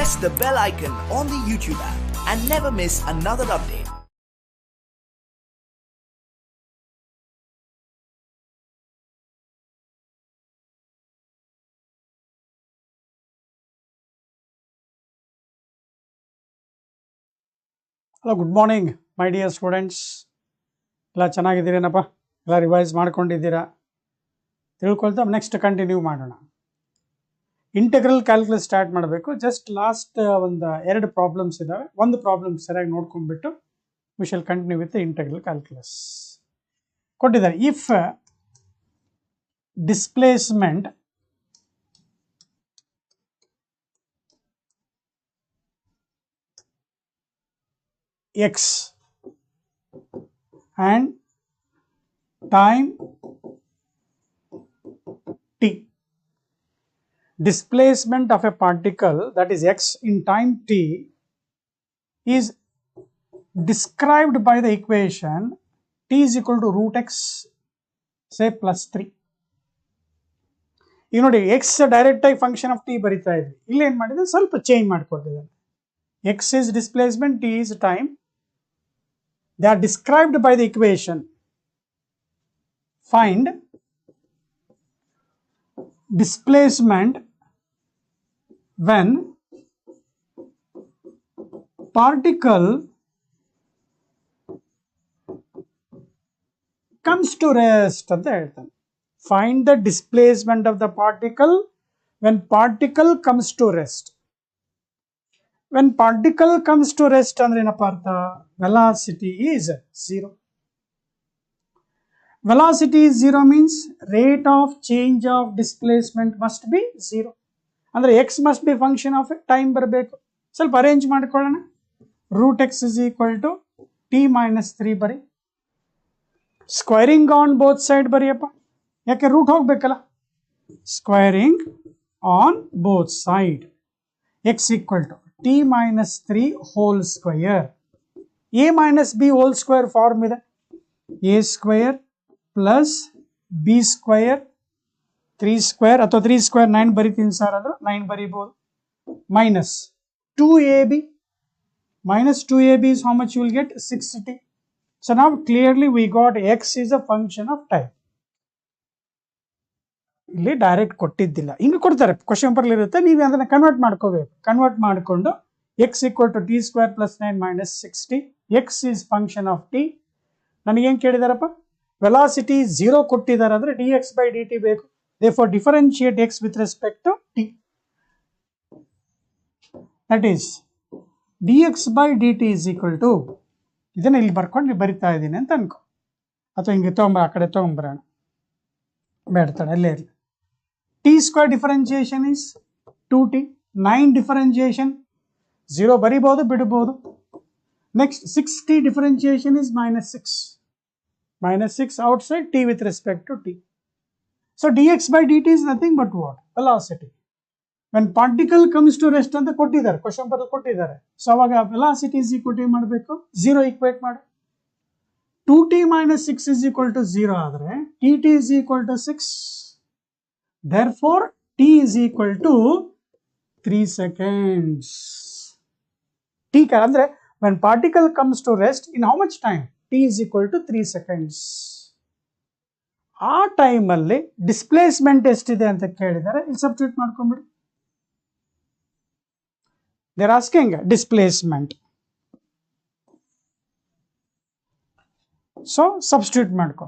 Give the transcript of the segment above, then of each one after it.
press the bell icon on the YouTube app and never miss another update. Hello, good morning, my dear students. ಎಲ್ಲ ಚೆನ್ನಾಗಿದ್ದೀರೇನಪ್ಪ? ಎಲ್ಲ revise ಮಾಡ್ಕೊಂಡಿದ್ದೀರಾ? ತಿಳ್ಕೊಳ್ತಾ next continue ಮಾಡೋಣ. Integral calculus start ಮಾಡಬೇಕು. Just last ಒಂದು 2 problems ಇದ್ದಾವೆ. ಒಂದು problem ಸರಿಯಾಗಿ ನೋಡ್ಕೊಂಡ್ಬಿಟ್ಟು we shall continue with integral calculus. ಕೊಟ್ಟಿದ್ದಾರೆ, if displacement x and time t, displacement of a particle, that is x, in time t is described by the equation t is equal to root x, say plus 3. ಈಗ ನೋಡಿ, x direct ಆಗಿ function of t ಬರೀತಾ ಇದ್ವಿ. ಇಲ್ಲಿ ಏನು ಮಾಡಿದ್ರೆ ಸ್ವಲ್ಪ change ಮಾಡಿಕೊಟ್ಟಿದ್ದಾರೆ. x is displacement, t is time. They are described by the equation. Find displacement when particle comes to rest ಅಂತ ಹೇಳ್ತಾನೆ. Find the displacement of the particle when particle comes to rest. When particle comes to rest ಅಂದ್ರೆ ಏನಪ್ಪ ಅರ್ಥ? Velocity is 0. Velocity is 0 means rate of change of displacement must be 0. ಅಂದ್ರೆ x must be function of time ಬರಬೇಕು. ಸ್ವಲ್ಪ arrange ಮಾಡ್ಕೊಳ್ಳೋಣ. root x is equal to t minus 3 ಬರಿ. Squaring on both side ಬರಿಯಪ್ಪ, ಯಾಕೆ root ಹೋಗ್ಬೇಕಲ್ಲ. Squaring on both side, x equal to t minus 3 whole square. a minus b whole square form ಇದೆ. a square plus b square 3 square ಅಥವಾ 3 square 9 ಬರಿತೀನಿ sir ಅಂದ್ರೆ 9 ಬರಿಬಹುದು. minus 2ab, minus 2ab is how much you will get? 60. So now clearly we got x is a function of time. ಇಲ್ಲಿ direct ಕೊಟ್ಟಿದ್ದಿಲ್ಲ, ಹಿಂಗೆ ಕೊಡ್ತಾರೆ, question paper ಇರುತ್ತೆ, ನೀವು ಅದನ್ನ convert ಮಾಡ್ಕೋಬೇಕು. ಕನ್ವರ್ಟ್ ಮಾಡಿಕೊಂಡು x equal to t square plus 9 minus 60, x is function of t. ನನಗೇನು ಕೇಳಿದಾರಪ್ಪ? Velocity 0 ಕೊಟ್ಟಿದ್ದಾರೆ ಅಂದ್ರೆ dx by dt ಬೇಕು. therefore differentiate x with respect to t. that is dx by dt is equal to, ಇದನ್ನ ಇಲ್ಲಿ ಬರ್ಕೊಂಡು ಬರಿತಾ ಇದ್ದೀನಿ ಅಂತ ಅನ್ಕೋ, ಅಥವಾ ಹಿಂಗೆ ಆ ಕಡೆ ತಗೊಂಬರೋಣ, ಬೇಡ್ತಾಳೆ ಅಲ್ಲೇ ಇರಲಿ. t square differentiation is 2t, 9 differentiation 0 ಬರಿಬಹುದು ಬಿಡಬಹುದು. Next 6t differentiation is minus 6, minus 6 outside t with respect to t. So dx by dt is nothing but what? Velocity. When particle comes to rest ಅಂತ ಕೊಟ್ಟಿದ್ದಾರೆ, question paper ಕೊಟ್ಟಿದ್ದಾರೆ. So ಅವಾಗ velocity is equal to ಏನು ಮಾಡಬೇಕು? 0 equate ಮಾಡಿ. 2t minus 6 is equal to 0 ಆದರೆ tt is equal to 6. Therefore t is equal to 3 seconds. t ಅಂದ್ರೆ when particle comes to rest in how much time? t is equal to 3 seconds. ಆ time ಅಲ್ಲಿ displacement ಎಷ್ಟಿದೆ ಅಂತ ಕೇಳಿದ್ದಾರೆ. ಇಲ್ಲಿ substitute ಮಾಡ್ಕೊಂಡ್ಬಿಡಿ. They are asking displacement. So substitute ಮಾಡ್ಕೊ.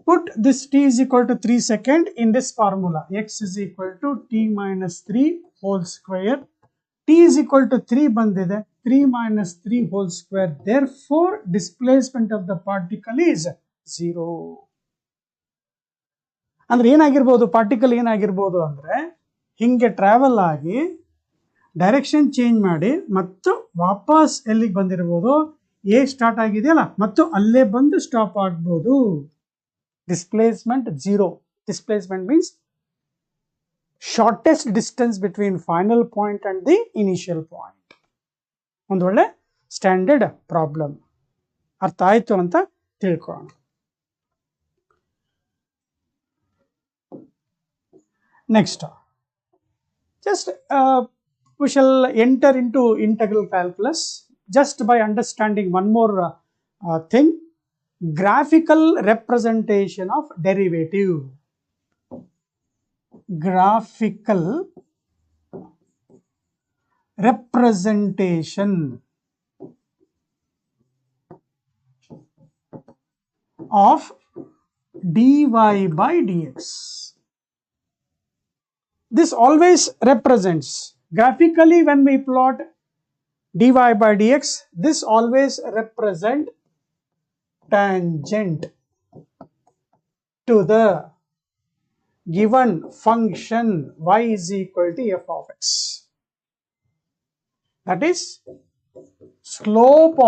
put this t is equal to 3 second in this formula. x is equal to t minus 3 whole square. t is equal to 3 ಬಂದಿದೆ, 3 minus 3 whole square. Therefore displacement of the particle is 0. ಅಂದ್ರೆ ಏನಾಗಿರ್ಬೋದು? Particle ಏನಾಗಿರ್ಬೋದು ಅಂದ್ರೆ ಹಿಂಗೆ travel ಆಗಿ direction change ಮಾಡಿ ಮತ್ತು ವಾಪಸ್ ಎಲ್ಲಿಗೆ ಬಂದಿರ್ಬೋದು? ಎ ಸ್ಟಾರ್ಟ್ ಆಗಿದೆಯಲ್ಲ, ಮತ್ತು ಅಲ್ಲೇ ಬಂದು ಸ್ಟಾಪ್ ಆಗ್ಬೋದು. Displacement 0. Displacement means shortest distance between final point and the initial point. ಒಂದು ಒಳ್ಳೆ ಸ್ಟ್ಯಾಂಡರ್ಡ್ ಪ್ರಾಬ್ಲಮ್. ಅರ್ಥ ಆಯ್ತು ಅಂತ ತಿಳ್ಕೊಳ್ಳೋಣ. Next just we shall enter into integral calculus just by understanding one more thing, graphical representation of derivative. Graphical representation of dy by dx. This always represents, graphically when we plot dy by dx, this always represent tangent to the given function y is equal to f of x. That is slope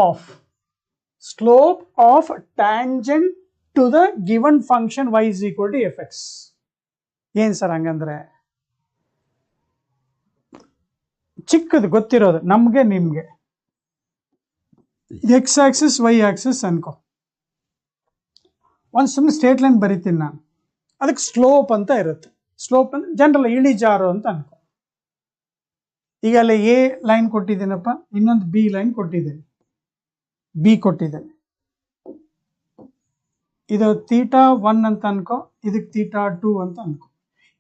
of tangent to the given function y is equal to fx. ಏನು sir ಹಂಗಂದ್ರೆ ಚಿಕ್ಕದು ಗೊತ್ತಿರೋದು ನಮಗೆ ನಿಮಗೆ, X Axis Y Axis ಅನ್ಕೋ, ಒಂದು ಸುಮ್ಮನೆ straight line ಬರಿತೀನಿ ನಾನು, ಅದಕ್ಕೆ ಸ್ಲೋಪ್ ಅಂತ ಇರುತ್ತೆ. ಸ್ಲೋಪ್ ಅಂದ್ರೆ ಜನರಲ್ ಇಳಿಜಾರು ಅಂತ ಅನ್ಕೋ. ಈಗ ಅಲ್ಲಿ ಎ ಲೈನ್ ಕೊಟ್ಟಿದ್ದೀನಪ್ಪ, ಇನ್ನೊಂದು ಬಿ ಲೈನ್ ಕೊಟ್ಟಿದ್ದೀನಿ, ಬಿ ಕೊಟ್ಟಿದ್ದೇನೆ, ಇದು ಥೀಟಾ 1 ಅಂತ ಅನ್ಕೋ, ಇದಕ್ಕೆ ಥೀಟಾ 2 ಅಂತ ಅನ್ಕೋ.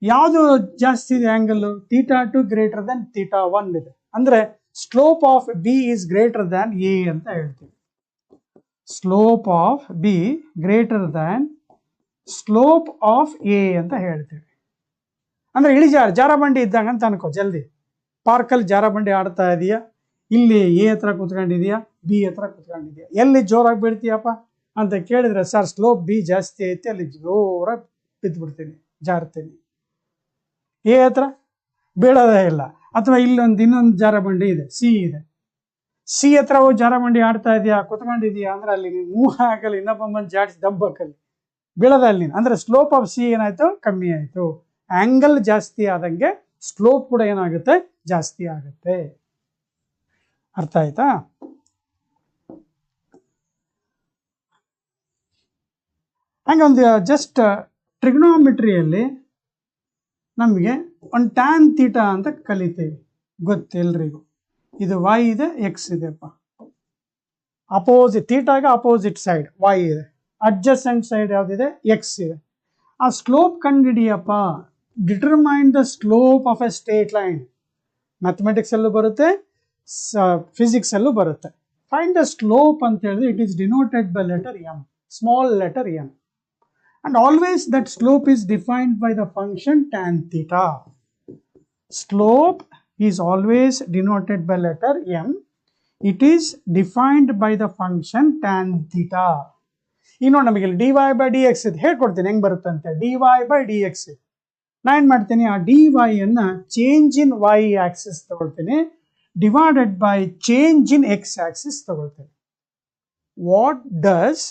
ಯಾವುದು ಜಾಸ್ತಿ ಇದೆ angle? Theta 2 greater than theta 1 ಇದೆ, ಅಂದ್ರೆ slope of B is greater than A ಅಂತ ಹೇಳ್ತೀವಿ. Slope of B greater than slope of A ಅಂತ ಹೇಳ್ತೀವಿ. ಅಂದ್ರೆ ಇಳಿಜಾರು, ಜಾರಬಂಡಿ ಇದ್ದಂಗೆ ಅಂತ ಅನ್ಕೋ. ಜಲ್ದಿ ಪಾರ್ಕಲ್ಲಿ ಜಾರಬಂಡಿ ಆಡ್ತಾ ಇದೆಯಾ, ಇಲ್ಲಿ ಎ ಹತ್ರ ಕುತ್ಕೊಂಡಿದೆಯಾ, ಬಿ ಹತ್ರ ಕುತ್ಕೊಂಡಿದ್ಯಾ, ಎಲ್ಲಿ ಜೋರಾಗಿ ಬೀಳ್ತೀಯಪ್ಪ ಅಂತ ಕೇಳಿದ್ರೆ, ಸರ್ ಸ್ಲೋಪ್ ಬಿ ಜಾಸ್ತಿ ಐತೆ, ಅಲ್ಲಿ ಜೋರಾಗಿ ಬಿದ್ದುಬಿಡ್ತೀನಿ, ಜಾರ್ತೀನಿ. ಎ ಹತ್ರ ಬೀಳೋದೇ ಇಲ್ಲ. ಅಥವಾ ಇಲ್ಲೊಂದು ಇನ್ನೊಂದು ಜಾರಬಂಡಿ ಇದೆ, ಸಿ ಇದೆ, ಸಿ ಹತ್ರ ಹೋಗಿ ಜಾರಬಂಡಿ ಆಡ್ತಾ ಇದೆಯಾ, ಕುತ್ಕೊಂಡಿದ್ಯಾ ಅಂದ್ರೆ ಅಲ್ಲಿ ನೀನು ಮೂವ್ ಆಗಲ್ಲ, ಇನ್ನೊಬ್ಬ ಜಾಡ್ಸಿ ದಬ್ಬಕ್ಕಲ್ಲಿ ಬೀಳೋದ ಅಲ್ಲಿ ನೀನು. ಅಂದ್ರೆ ಸ್ಲೋಪ್ ಆಫ್ ಸಿ ಏನಾಯ್ತು? ಕಮ್ಮಿ ಆಯ್ತು. ಆಂಗಲ್ ಜಾಸ್ತಿ ಆದಂಗೆ ಸ್ಲೋಪ್ ಕೂಡ ಏನಾಗುತ್ತೆ? ಜಾಸ್ತಿ ಆಗುತ್ತೆ. ಅರ್ಥ ಆಯ್ತಾ? ಹಂಗೆ ಒಂದು ಜಸ್ಟ್ ಟ್ರಿಗ್ನೋಮೆಟ್ರಿಯಲ್ಲಿ ನಮಗೆ ಒಂದು ಟ್ಯಾನ್ ಥೀಟಾ ಅಂತ ಕಲಿತೀವಿ, ಗೊತ್ತೆಲ್ರಿಗೂ. ಇದು ವೈ ಇದೆ, ಎಕ್ಸ್ ಇದೆಪ್ಪ, ಅಪೋಸಿಟ್ ಥೀಟಾಗೆ ಅಪೋಸಿಟ್ ಸೈಡ್ ವೈ ಇದೆ, ಅಡ್ಜಸೆಂಟ್ ಸೈಡ್ ಯಾವುದಿದೆ? ಎಕ್ಸ್ ಇದೆ. ಆ ಸ್ಲೋಪ್ ಕಂಡುಹಿಡಿಯಪ್ಪ. Determine the slope of a straight line. Mathematics ಅಲ್ಲೂ ಬರುತ್ತೆ, ಫಿಸಿಕ್ಸ್ ಅಲ್ಲೂ ಬರುತ್ತೆ. ಫೈಂಡ್ ದ ಸ್ಲೋಪ್ ಅಂತ ಹೇಳಿದ್ರೆ it is denoted by letter M, small letter M. And always that slope is defined by the function tan theta. Slope is always denoted by letter m. It is defined by the function tan theta. ಇನ್ನು ನಮಗೆ dy by dx ಇದೆ, ಹೇಳ್ಕೊಡ್ತೀನಿ ಹೆಂಗೆ ಬರುತ್ತೆ ಅಂತ. dy by dx ಇದೆ, ನಾನು ಏನು ಮಾಡ್ತೀನಿ, ಆ dy ಅನ್ನ ಚೇಂಜ್ ಇನ್ y ಆಕ್ಸಿಸ್ ತಗೊಳ್ತೀನಿ, divided by change in x axis ತಗೊಳ್ತೀನಿ. What does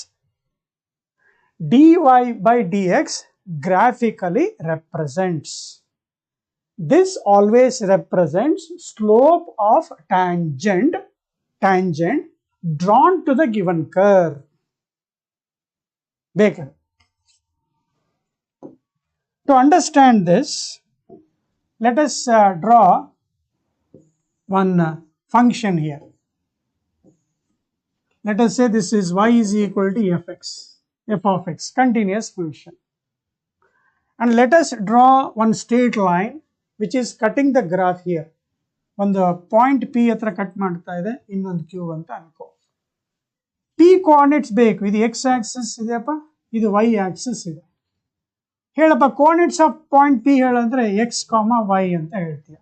dy by dx graphically represents? This always represents slope of tangent drawn to the given curve. Baker. To understand this, let us draw one function here. Let us say this is y is equal to f of x, continuous function. And let us draw one straight line which is cutting the graph here. ಒಂದು point P ಹತ್ರ cut ಮಾಡ್ತಾ ಇದೆ, ಇನ್ನೊಂದು Q ಅಂತ ಅನ್ಕೋ. P coordinates ಬೇಕು. ಇದು X Axis ಇದೆಯಪ್ಪ, ಇದು ವೈ ಆಕ್ಸಿಸ್ ಇದೆ. ಹೇಳಪ್ಪ ಕೋಆರ್ಡಿನೇಟ್ಸ್ ಆಫ್ ಪಾಯಿಂಟ್ ಪಿ ಹೇಳಂದ್ರೆ ಎಕ್ಸ್ ಕಾಮ ವೈ ಅಂತ ಹೇಳ್ತೀಯ.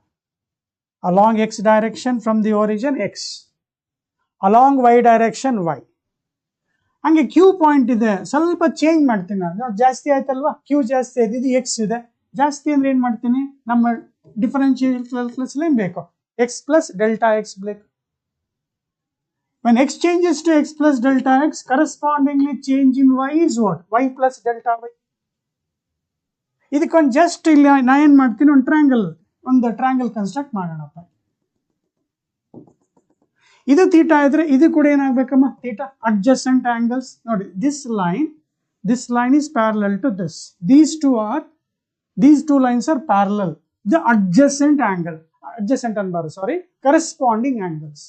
Along x direction from the origin x, along y direction y. ಹಂಗೆ ಕ್ಯೂ ಪಾಯಿಂಟ್ ಇದೆ, ಸ್ವಲ್ಪ ಚೇಂಜ್ ಮಾಡ್ತೀನಿ ನಾನು, ಜಾಸ್ತಿ ಆಯ್ತಲ್ವಾ, ಕ್ಯೂ ಜಾಸ್ತಿ ಆಯ್ತು, ಇದು ಎಕ್ಸ್ ಇದೆ. ಜಾಸ್ತಿ ಅಂದ್ರೆ ಏನು ಮಾಡ್ತೀನಿ, ನಮ್ಮ ಡಿಫರೆನ್ಷಿಯಲ್ ಕ್ಯಾಲ್ಕುಲಸ್ ಏನು ಬೇಕು, ಎಕ್ಸ್ ಪ್ಲಸ್ ಡೆಲ್ಟಾ ಎಕ್ಸ್ ಬೇಕು. When x changes to x plus delta x, correspondingly change in y is what? Y plus delta y. ಇದಕ್ಕೊಂದು ಜಸ್ಟ್ ಇಲ್ಲಿ ನಾ ಏನು ಮಾಡ್ತೀನಿ, ಒಂದು ಟ್ರ್ಯಾಂಗಲ್ ಕನ್ಸ್ಟ್ರಕ್ಟ್ ಮಾಡೋಣಪ್ಪ. ಇದು ಥೀಟಾ ಇದ್ರೆ ಇದು ಕೂಡ ಏನಾಗಬೇಕಮ್ಮ, ಥೀಟಾ. ಅಡ್ಜಸೆಂಟ್ ಆಂಗಲ್ಸ್ ನೋಡಿ, this line is parallel to this. These two lines are parallel. The adjacent angle. adjacent ಅನ್ಬಾರ್ದು ಸಾರಿ, ಕರೆಸ್ಪಾಂಡಿಂಗ್ ಆಂಗಲ್ಸ್.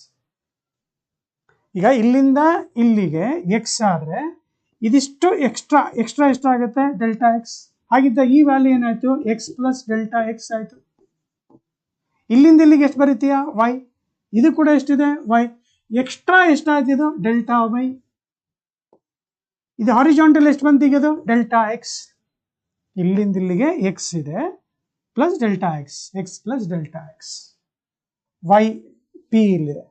ಈಗ ಇಲ್ಲಿಂದ ಇಲ್ಲಿಗೆ ಎಕ್ಸ್ ಆದರೆ ಇದಿಷ್ಟು ಎಕ್ಸ್ಟ್ರಾ ಎಷ್ಟಾಗುತ್ತೆ ಡೆಲ್ಟಾ ಎಕ್ಸ್. ಹಾಗಿದ್ದ ಈ ವ್ಯಾಲ್ಯೂ ಏನಾಯ್ತು, ಎಕ್ಸ್ ಪ್ಲಸ್ ಡೆಲ್ಟಾ ಎಕ್ಸ್ ಆಯ್ತು. ಇಲ್ಲಿಂದ ಇಲ್ಲಿಗೆ ಎಷ್ಟು ಬರೀತೀಯಾ, ವೈ. ಇದು ಕೂಡ ಎಷ್ಟಿದೆ, ವೈ. ಎಕ್ಸ್ಟ್ರಾ ಎಷ್ಟಾಯ್ತು, ಇದು ಡೆಲ್ಟಾ ವೈ. ಇದು ಹಾರಿಜಾಂಟಲ್ ಎಷ್ಟು ಬಂತು ಈಗ, ಇದು ಡೆಲ್ಟಾ ಎಕ್ಸ್. ಇಲ್ಲಿಂದ ಇಲ್ಲಿಗೆ ಎಕ್ಸ್ ಇದೆ plus delta X, X plus delta X. Y P ಇಲ್ಲಿದೆ,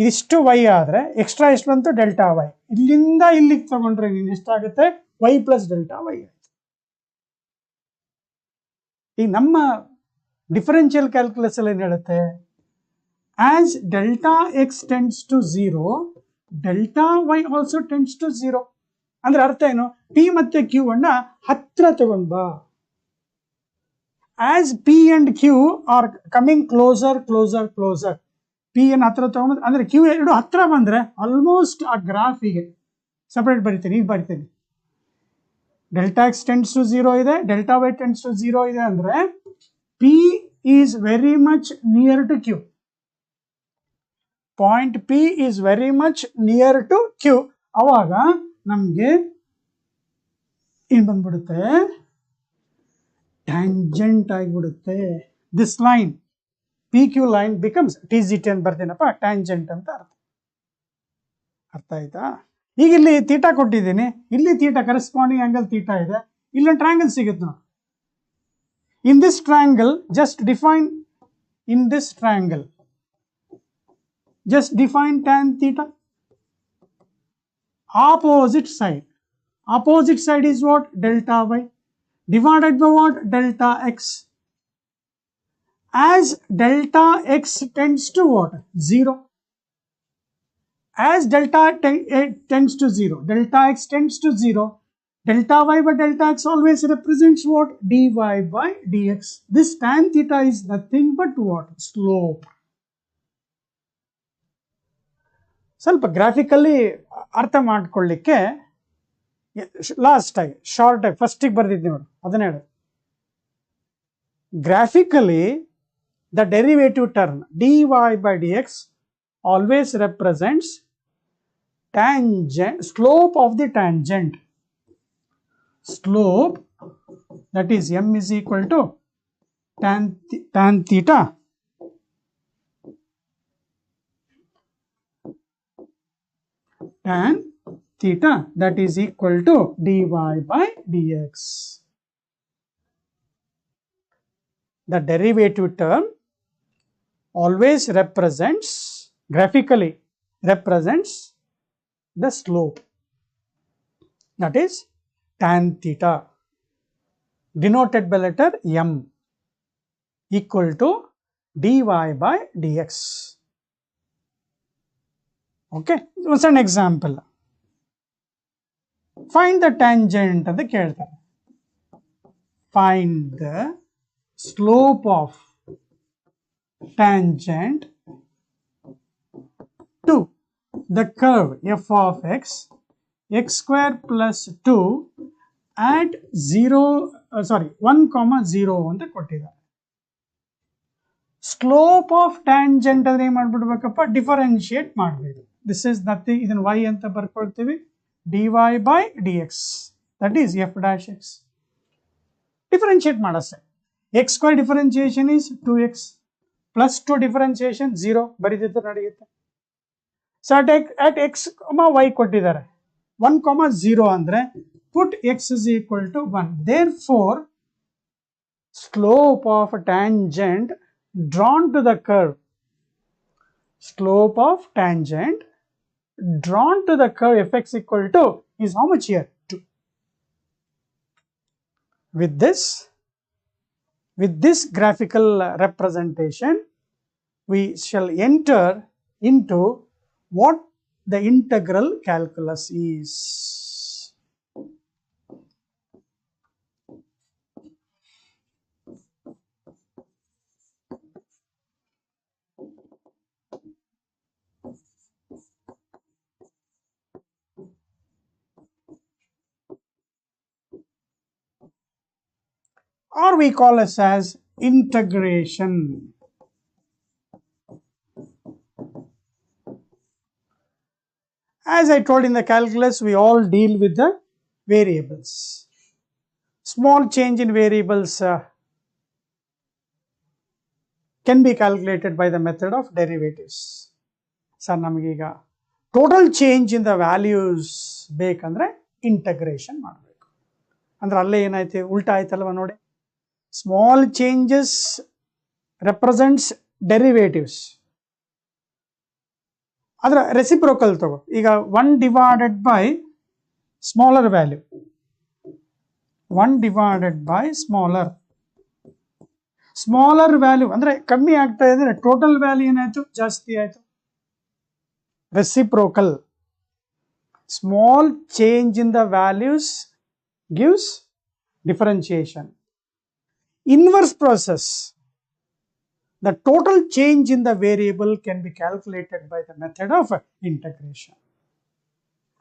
ಇದಿಷ್ಟು ವೈ ಆದರೆ ಎಕ್ಸ್ಟ್ರಾ ಎಷ್ಟು ಬಂತು, ಡೆಲ್ಟಾ ವೈ. ಇಲ್ಲಿಂದ ಇಲ್ಲಿಗೆ ತಗೊಂಡ್ರೆ ನೀನು ಎಷ್ಟಾಗುತ್ತೆ, ವೈ ಪ್ಲಸ್ ಡೆಲ್ಟಾ ವೈ ಆಯ್ತು. ಈಗ ನಮ್ಮ ಡಿಫರೆನ್ಷಿಯಲ್ ಕ್ಯಾಲ್ಕುಲಸ್ ಅಲ್ಲಿ ಏನು ಹೇಳುತ್ತೆ, as delta X tends to 0 delta Y also tends to 0. ಅಂದ್ರೆ ಅರ್ಥ ಏನು, ಪಿ ಮತ್ತೆ ಕ್ಯೂ ಅನ್ನ ಹತ್ರ ತಗೊಂಡ್ ಬಾ. As P and Q are coming closer closer closer, P ಅನ್ನು ಹತ್ರ ತಗೊಂಡ್ ಅಂದ್ರೆ ಕ್ಯೂ ಎರಡು ಹತ್ರ ಬಂದ್ರೆ ಆಲ್ಮೋಸ್ಟ್ ಆ ಗ್ರಾಫಿಗೆ ಸಪರೇಟ್ ಬರಿತೀನಿ, ಈಗ ಬರಿತೀನಿ. ಡೆಲ್ಟಾ ಎಕ್ಸ್ ಟೆಂಡ್ಸ್ ಟು 0 ಇದೆ, ಡೆಲ್ಟಾ ವೈ ಟೆಂಡ್ಸ್ ಟು 0 ಇದೆ ಅಂದ್ರೆ P is very much near to Q. Point P is very much near to Q. ಅವಾಗ ನಮ್ಗೆ ಏನ್ ಬಂದ್ಬಿಡುತ್ತೆ, ಟ್ಯಾಂಜೆಂಟ್ ಆಗಿಬಿಡುತ್ತೆ. This line P Q line becomes T G T ಅಂತ ಬರ್ತೀನಪ್ಪ, ಟ್ಯಾಂಜೆಂಟ್ ಅಂತ ಅರ್ಥ ಆಯ್ತಾ. ಈಗ ಇಲ್ಲಿ ತೀಟಾ ಕೊಟ್ಟಿದ್ದೀನಿ, ಇಲ್ಲಿ ತೀಟಾ ಕರೆಸ್ಪಾಂಡಿಂಗ್ ಆಂಗಲ್ ತೀಟಾ ಇದೆ, ಇಲ್ಲೊಂದು ಟ್ರಯಾಂಗಲ್ ಸಿಗುತ್ತೆ ನಾವು. In this triangle just define, in this triangle just define tan theta. Opposite side is what, delta y divided by what, delta x. As delta x tends to what, 0, as delta tends to 0, delta x tends to 0, delta y by delta x always represents what, dy by dx. This tan theta is nothing but what, slope. ಸ್ವಲ್ಪ ಗ್ರಾಫಿಕಲ್ಲಿ ಅರ್ಥ ಮಾಡ್ಕೊಳ್ಳಿಕ್ಕೆ last ಆಗಿ short ಆಗಿ ಫಸ್ಟಿಗೆ ಬರ್ದಿದ್ವಿ ನೋಡಿ, ಅದನ್ನ ಹೇಳು. Graphically the derivative term dy by dx always represents tangent, slope of the tangent. Slope, that is m is equal to tan theta tan theta, that is equal to dy by dx. The derivative term always represents, graphically represents the slope, that is tan theta, denoted by letter m, equal to dy by dx. Okay, what's an example? Find the tangent ಅಂತ ಕೇಳ್ತಾರೆ. Find the slope of tangent to the curve f of x, x square plus 2 at 1,0 ಅಂತ ಕೊಟ್ಟಿದ್ದಾರೆ. Slope of tangent ಅಂದ್ರೆ ಏನ್ ಮಾಡ್ಬಿಡ್ಬೇಕಪ್ಪ, differentiate ಮಾಡಬೇಕು. This is nothing, ಇದನ್ನ y ಅಂತ ಬರ್ಕೊಳ್ತೀವಿ, dy by dx, that is f dash x. Differentiate ಮಾಡಷ್ಟೇ. x square differentiation is 2x plus 2 differentiation 0 ಬರೀತಿದ್ರೆ ನಡೆಯುತ್ತೆ. ಸೊ at x, y ಕೊಟ್ಟಿದ್ದಾರೆ, 1,0 ಅಂದ್ರೆ put x is equal to 1. Therefore slope of tangent drawn to the curve, slope of tangent drawn to the curve fx equal to is how much here, 2. With this graphical representation we shall enter into what the integral calculus is. Or we call this as integration. As I told in the calculus, we all deal with the variables. Small change in variables can be calculated by the method of derivatives. Sir, ನಮಗೀಗ total change in the values ಬೇಕಂದ್ರೆ integration ಮಾಡಬೇಕು. ಅಂದ್ರೆ ಅಲ್ಲೇ ಏನಾಯ್ತು, ಉಲ್ಟಾ ಆಯ್ತಲ್ವ ನೋಡಿ. Small changes represents derivatives. ಅದರ ರೆಸಿಪ್ರೋಕಲ್ ತಗೋ. ಈಗ 1 divided by smaller value, 1 divided by smaller value ಅಂದ್ರೆ ಕಮ್ಮಿ ಆಗ್ತಾ ಇದ್ರೆ ಟೋಟಲ್ ವ್ಯಾಲ್ಯೂ ಏನಾಯ್ತು, ಜಾಸ್ತಿ ಆಯ್ತು. Reciprocal. Small change in the values gives differentiation. Inverse process, the total change in the variable can be calculated by the method of integration.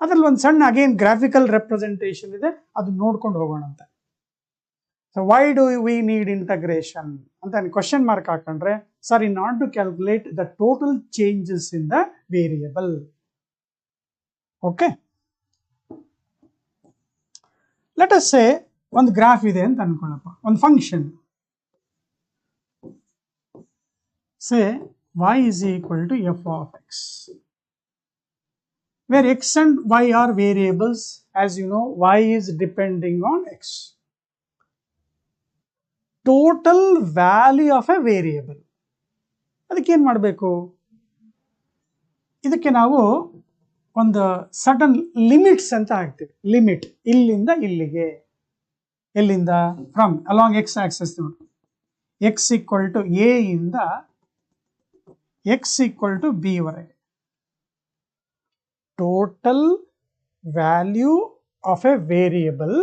ಅದರಲ್ಲಿ ಒಂದು ಸಣ್ಣ ಅಗೇನ್ ಗ್ರಾಫಿಕಲ್ ರೆಪ್ರೆಸೆಂಟೇಷನ್ ಇದೆ, ಅದು ನೋಡ್ಕೊಂಡು ಹೋಗೋಣ ಅಂತ. So why do we need integration ಅಂತ question mark ಹಾಕೊಂಡ್ರೆ, sir in order to calculate the total changes in the variable. Okay, let us say ಒಂದು ಗ್ರಾಫ್ ಇದೆ ಅಂತ ಅನ್ಕೊಳ್ಳಪ್ಪ, ಒಂದು function. Say y is equal to f of x, where x and y are variables. As you know, y is depending on x. Total value of a variable. ಅದಕ್ಕೆ ಏನು ಮಾಡಬೇಕು, ಇದಕ್ಕೆ ನಾವು ಒಂದು ಸಡನ್ ಲಿಮಿಟ್ಸ್ ಅಂತ ಹಾಕ್ತೀವಿ. ಲಿಮಿಟ್ ಇಲ್ಲಿಂದ ಇಲ್ಲಿಗೆ, ಎಲ್ಲಿಂದ, ಫ್ರಮ್ ಅಲಾಂಗ್ ಎಕ್ಸ್ ಆಕ್ಸಸ್ ನೋಡಿ, ಎಕ್ಸ್ ಈಕ್ವಲ್ ಟು ಎ ಇಂದ x equal to b ವರೆಗೆ. Total value of a variable,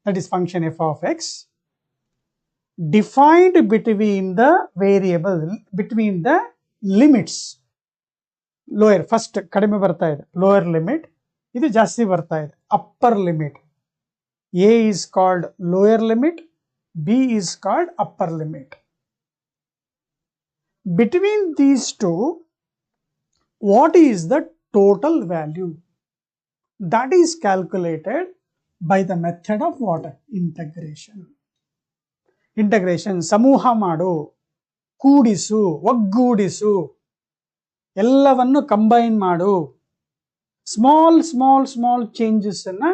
that is function f of x, defined between the variable, between the limits. Lower, first ಕಡಿಮೆ ಬರ್ತಾ ಇದೆ lower limit, ಇದು ಜಾಸ್ತಿ ಬರ್ತಾ ಇದೆ upper limit. a is called lower limit, b is called upper limit. Between these two, what is the total value? That is calculated by the method of what? Integration. Integration, ಸಮೂಹ ಮಾಡು, ಕೂಡಿಸು, ಒಗ್ಗೂಡಿಸು, ಎಲ್ಲವನ್ನು combine ಮಾಡು, small changes ಅನ್ನ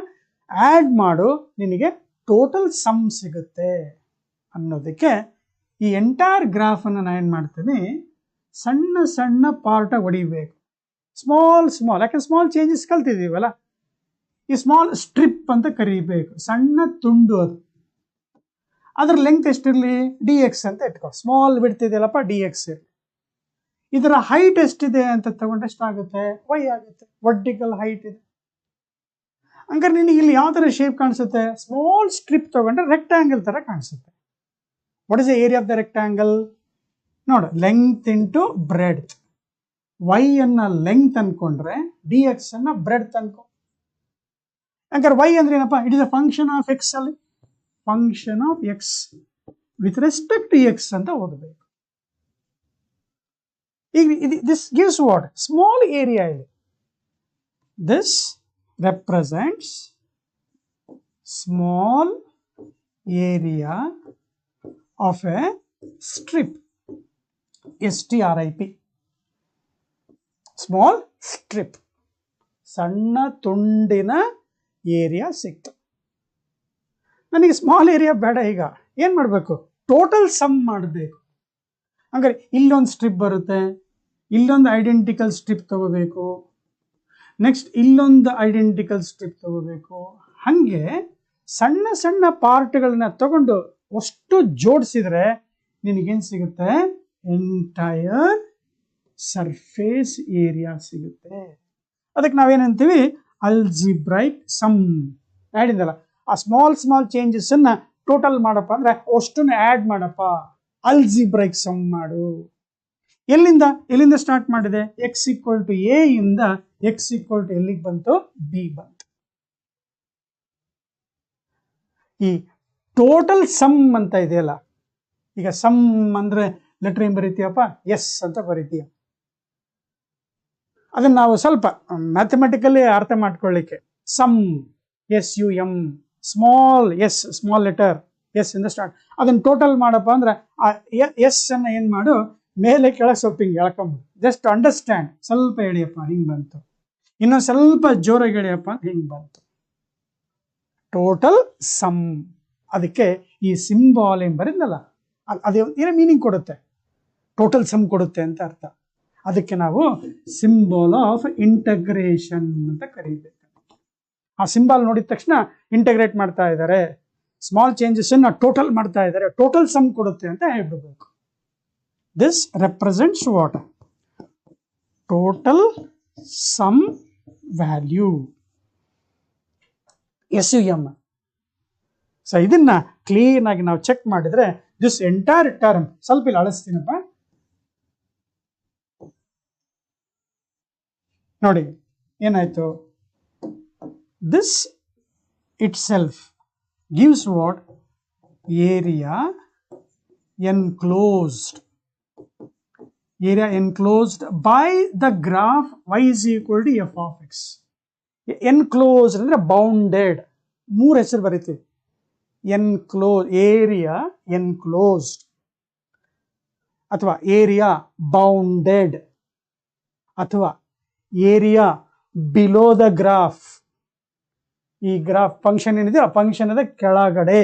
add ಮಾಡು, ನಿನಗೆ total some ಸಿಗುತ್ತೆ ಅನ್ನೋದಕ್ಕೆ ಈ ಎಂಟೈರ್ ಗ್ರಾಫ್ ಅನ್ನು ನಾನು ಏನು ಮಾಡ್ತೀನಿ, ಸಣ್ಣ ಸಣ್ಣ ಪಾರ್ಟ್ ಹೊಡಿಬೇಕು. ಸ್ಮಾಲ್ ಯಾಕಂದ್ರೆ ಸ್ಮಾಲ್ ಚೇಂಜಸ್ ಕಲ್ತಿದ್ದೀವಲ್ಲ, ಈ ಸ್ಮಾಲ್ ಸ್ಟ್ರಿಪ್ ಅಂತ ಕರಿಬೇಕು, ಸಣ್ಣ ತುಂಡು. ಅದು ಅದ್ರ ಲೆಂತ್ ಎಷ್ಟಿರಲಿ, ಡಿ ಎಕ್ಸ್ ಅಂತ ಇಟ್ಕೋ. ಸ್ಮಾಲ್ ಬಿಡ್ತಿದೆಯಲ್ಲಪ್ಪ, ಡಿ ಎಕ್ಸ್ ಇರಲಿ. ಇದರ ಹೈಟ್ ಎಷ್ಟಿದೆ ಅಂತ ತಗೊಂಡ್ರೆ ಎಷ್ಟಾಗುತ್ತೆ, ವೈ ಆಗುತ್ತೆ. ವರ್ಟಿಕಲ್ ಹೈಟ್ ಇದೆ. ಹಂಗಾರೆ ನಿನಗೆ ಇಲ್ಲಿ ಯಾವ ಥರ ಶೇಪ್ ಕಾಣಿಸುತ್ತೆ, ಸ್ಮಾಲ್ ಸ್ಟ್ರಿಪ್ ತಗೊಂಡ್ರೆ ರೆಕ್ಟಾಂಗಲ್ ಥರ ಕಾಣಿಸುತ್ತೆ. What is the area of the rectangle? ನೋಡು, ಲೆಂತ್ ಇಂಟು ಬ್ರೆಡ್ತ್. y ಅನ್ನ ಲೆಂತ್ ಅನ್ಕೊಂಡ್ರೆ dx ಅನ್ನ ಬ್ರೆಡ್ತ್ ಅನ್ಕೊ. ಹಂಗಾರೆ y ಅಂದ್ರೆ ಏನಪ್ಪ, it is a function of x ಅಲ್ಲಿ, function of x with respect to x ಅಂತ ಓದಬೇಕು. ಈಗ this gives what, small area. ಇಲ್ಲಿ this represents small area of a strip, strip, small strip, ಸಣ್ಣ ತುಂಡಿನ ಏರಿಯಾ ಸಿಕ್ತು. ನನಗೆ ಸ್ಮಾಲ್ ಏರಿಯಾ ಬೇಡ. ಈಗ ಏನು ಮಾಡಬೇಕು, ಟೋಟಲ್ ಸಮ್ ಮಾಡಬೇಕು. ಹಂಗಾರೆ ಇಲ್ಲೊಂದು ಸ್ಟ್ರಿಪ್ ಬರುತ್ತೆ, ಇಲ್ಲೊಂದು ಐಡೆಂಟಿಕಲ್ ಸ್ಟ್ರಿಪ್ ತಗೋಬೇಕು, ನೆಕ್ಸ್ಟ್ ಇಲ್ಲೊಂದು ಐಡೆಂಟಿಕಲ್ ಸ್ಟ್ರಿಪ್ ತಗೋಬೇಕು. ಹಾಗೆ ಸಣ್ಣ ಸಣ್ಣ ಪಾರ್ಟ್ಗಳನ್ನ ತಗೊಂಡು ಅಷ್ಟು ಜೋಡಿಸಿದ್ರೆ ನಿನಗೇನು ಸಿಗುತ್ತೆ, ಎಂಟೈರ್ ಸರ್ಫೇಸ್ ಏರಿಯಾ ಸಿಗುತ್ತೆ. ಅದಕ್ಕೆ ನಾವೇನಂತೀವಿ, ಅಲ್ಜಿಬ್ರೈಕ್ ಸಮ್. ಆಡಿಂದಲ್ಲ, ಆ ಸ್ಮಾಲ್ ಚೇಂಜಸ್ ಅನ್ನ ಟೋಟಲ್ ಮಾಡಪ್ಪ ಅಂದ್ರೆ ಅಷ್ಟನ್ನು ಆಡ್ ಮಾಡಪ್ಪ, ಅಲ್ಜಿಬ್ರೈಕ್ ಸಮ್ ಮಾಡು. ಎಲ್ಲಿಂದ ಸ್ಟಾರ್ಟ್ ಮಾಡಿದೆ, ಎಕ್ಸ್ ಈಕ್ವಲ್ ಟು ಎ ಇಂದ ಎಕ್ಸ್ ಈಕ್ವಲ್ ಟು ಎಲ್ಲಿಗೆ ಬಂತು, ಬಿ ಬಂತು. ಈ ಟೋಟಲ್ ಸಮ್ ಅಂತ ಇದೆಯಲ್ಲ, ಈಗ ಸಮ್ ಅಂದ್ರೆ ಲೆಟರ್ ಏನ್ ಬರೀತೀಯಪ್ಪ, ಎಸ್ ಅಂತ ಬರೀತೀಯ. ಅದನ್ನು ನಾವು ಸ್ವಲ್ಪ ಮ್ಯಾಥಮೆಟಿಕಲಿ ಅರ್ಥ ಮಾಡ್ಕೊಳ್ಳಿಕ್ಕೆ sum SUM small S small letter S ಇಂದ ಸ್ಟಾರ್ಟ್, ಅದನ್ನ ಟೋಟಲ್ ಮಾಡಪ್ಪ ಅಂದ್ರೆ ಆ ಎಸ್ ಅನ್ನ ಏನ್ ಮಾಡು ಮೇಲೆ ಕೆಳಗೆ ಸ್ವಲ್ಪ ಹಿಂಗೆ ಎಳ್ಕೊಂಬಿಡು, ಜಸ್ಟ್ ಅಂಡರ್ಸ್ಟ್ಯಾಂಡ್. ಸ್ವಲ್ಪ ಎಳಿಯಪ್ಪ ಹಿಂಗೆ ಬಂತು, ಇನ್ನೊಂದು ಸ್ವಲ್ಪ ಜೋರಾಗಿ ಎಳಿಯಪ್ಪ ಹಿಂಗೆ ಬಂತು. Total some. ಅದಕ್ಕೆ ಈ ಸಿಂಬಾಲ್ ಏನ್ ಬರಿದ್ನಲ್ಲ ಅದೇ ಏನೋ ಮೀನಿಂಗ್ ಕೊಡುತ್ತೆ, ಟೋಟಲ್ ಸಮ್ ಕೊಡುತ್ತೆ ಅಂತ ಅರ್ಥ. ಅದಕ್ಕೆ ನಾವು ಸಿಂಬಲ್ ಆಫ್ ಇಂಟಗ್ರೇಷನ್ ಅಂತ ಕರೀಬೇಕು. ಆ ಸಿಂಬಲ್ ನೋಡಿದ ತಕ್ಷಣ ಇಂಟಗ್ರೇಟ್ ಮಾಡ್ತಾ ಇದ್ದಾರೆ, ಸ್ಮಾಲ್ ಚೇಂಜಸ್ ಅನ್ನ ಟೋಟಲ್ ಮಾಡ್ತಾ ಇದ್ದಾರೆ, ಟೋಟಲ್ ಸಮ್ ಕೊಡುತ್ತೆ ಅಂತ ಹೇಳ್ಬಿಡ್ಬೇಕು. This represents what? Total sum value SUM. So ಇದನ್ನ ಕ್ಲೀನ್ ಆಗಿ ನಾವು ಚೆಕ್ ಮಾಡಿದ್ರೆ ದಿಸ್ ಎಂಟೈರ್ ಟರ್ಮ್, ಸ್ವಲ್ಪ ಇಲ್ಲಿ ಅಳಿಸ್ತೀನಪ್ಪ ನೋಡಿ ಏನಾಯ್ತು. This it self gives what? Area enclosed. Area enclosed by the graph y is equal to f of x. Enclosed ಅಂದ್ರೆ bounded. ಮೂರು ಹೆಸರು ಬರೀತೀವಿ. ಏರಿಯಾ ಎನ್ಕ್ಲೋಸ್ಡ್ ಅಥವಾ ಏರಿಯಾ ಬೌಂಡೆಡ್ ಅಥವಾ ಏರಿಯಾ ಬಿಲೋ ದ ಗ್ರಾಫ್. ಈ ಗ್ರಾಫ್ ಫಂಕ್ಷನ್ ಏನಿದೆ ಆ function ಅದ ಕೆಳಗಡೆ,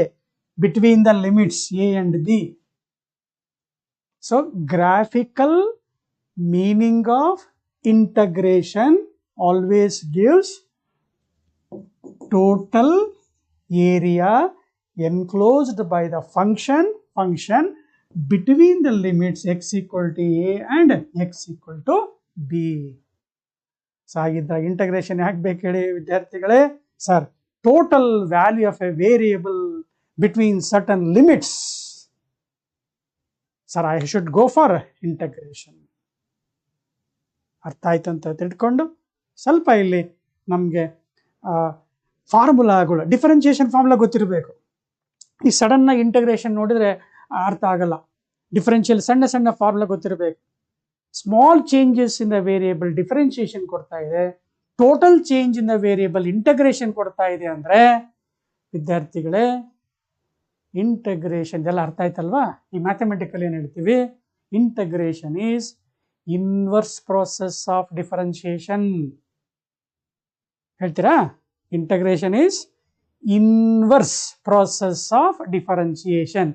between the limits A and B. So graphical meaning of integration always gives total area enclosed by the function between the limits x equal to a and x equal to b. So ಹಾಗಿದ್ದಾಗ integration ಯಾಕೆ ಬೇಕು ಹೇಳಿ ವಿದ್ಯಾರ್ಥಿಗಳೇ? Sir, total value of A variable between certain limits. Sir, I should go for integration. ಅರ್ಥ ಆಯ್ತು ಅಂತ ತಿಳ್ಕೊಂಡು ಸ್ವಲ್ಪ ಇಲ್ಲಿ ನಮಗೆ ಫಾರ್ಮುಲಾಗಳು, ಡಿಫರೆನ್ಷಿಯೇಷನ್ ಫಾರ್ಮುಲಾ ಗೊತ್ತಿರಬೇಕು. ಈ ಸಡನ್ ಆಗಿ ಇಂಟಗ್ರೇಷನ್ ನೋಡಿದ್ರೆ ಅರ್ಥ ಆಗಲ್ಲ. ಡಿಫರೆನ್ಷಿಯಲ್ ಸಣ್ಣ ಸಣ್ಣ ಫಾರ್ಮುಲಾ ಗೊತ್ತಿರಬೇಕು. Small changes in the variable differentiation ಕೊಡ್ತಾ ಇದೆ, total change in the variable integration ಕೊಡ್ತಾ ಇದೆ ಅಂದ್ರೆ ವಿದ್ಯಾರ್ಥಿಗಳೇ ಇಂಟಗ್ರೇಷನ್ ಎಲ್ಲ ಅರ್ಥ ಆಯ್ತಲ್ವಾ? ಈ ಮ್ಯಾಥಮೆಟಿಕಲ್ ಏನ್ ಹೇಳ್ತೀವಿ? Integration is inverse process of differentiation. ಹೇಳ್ತೀರಾ? Integration is inverse process of differentiation.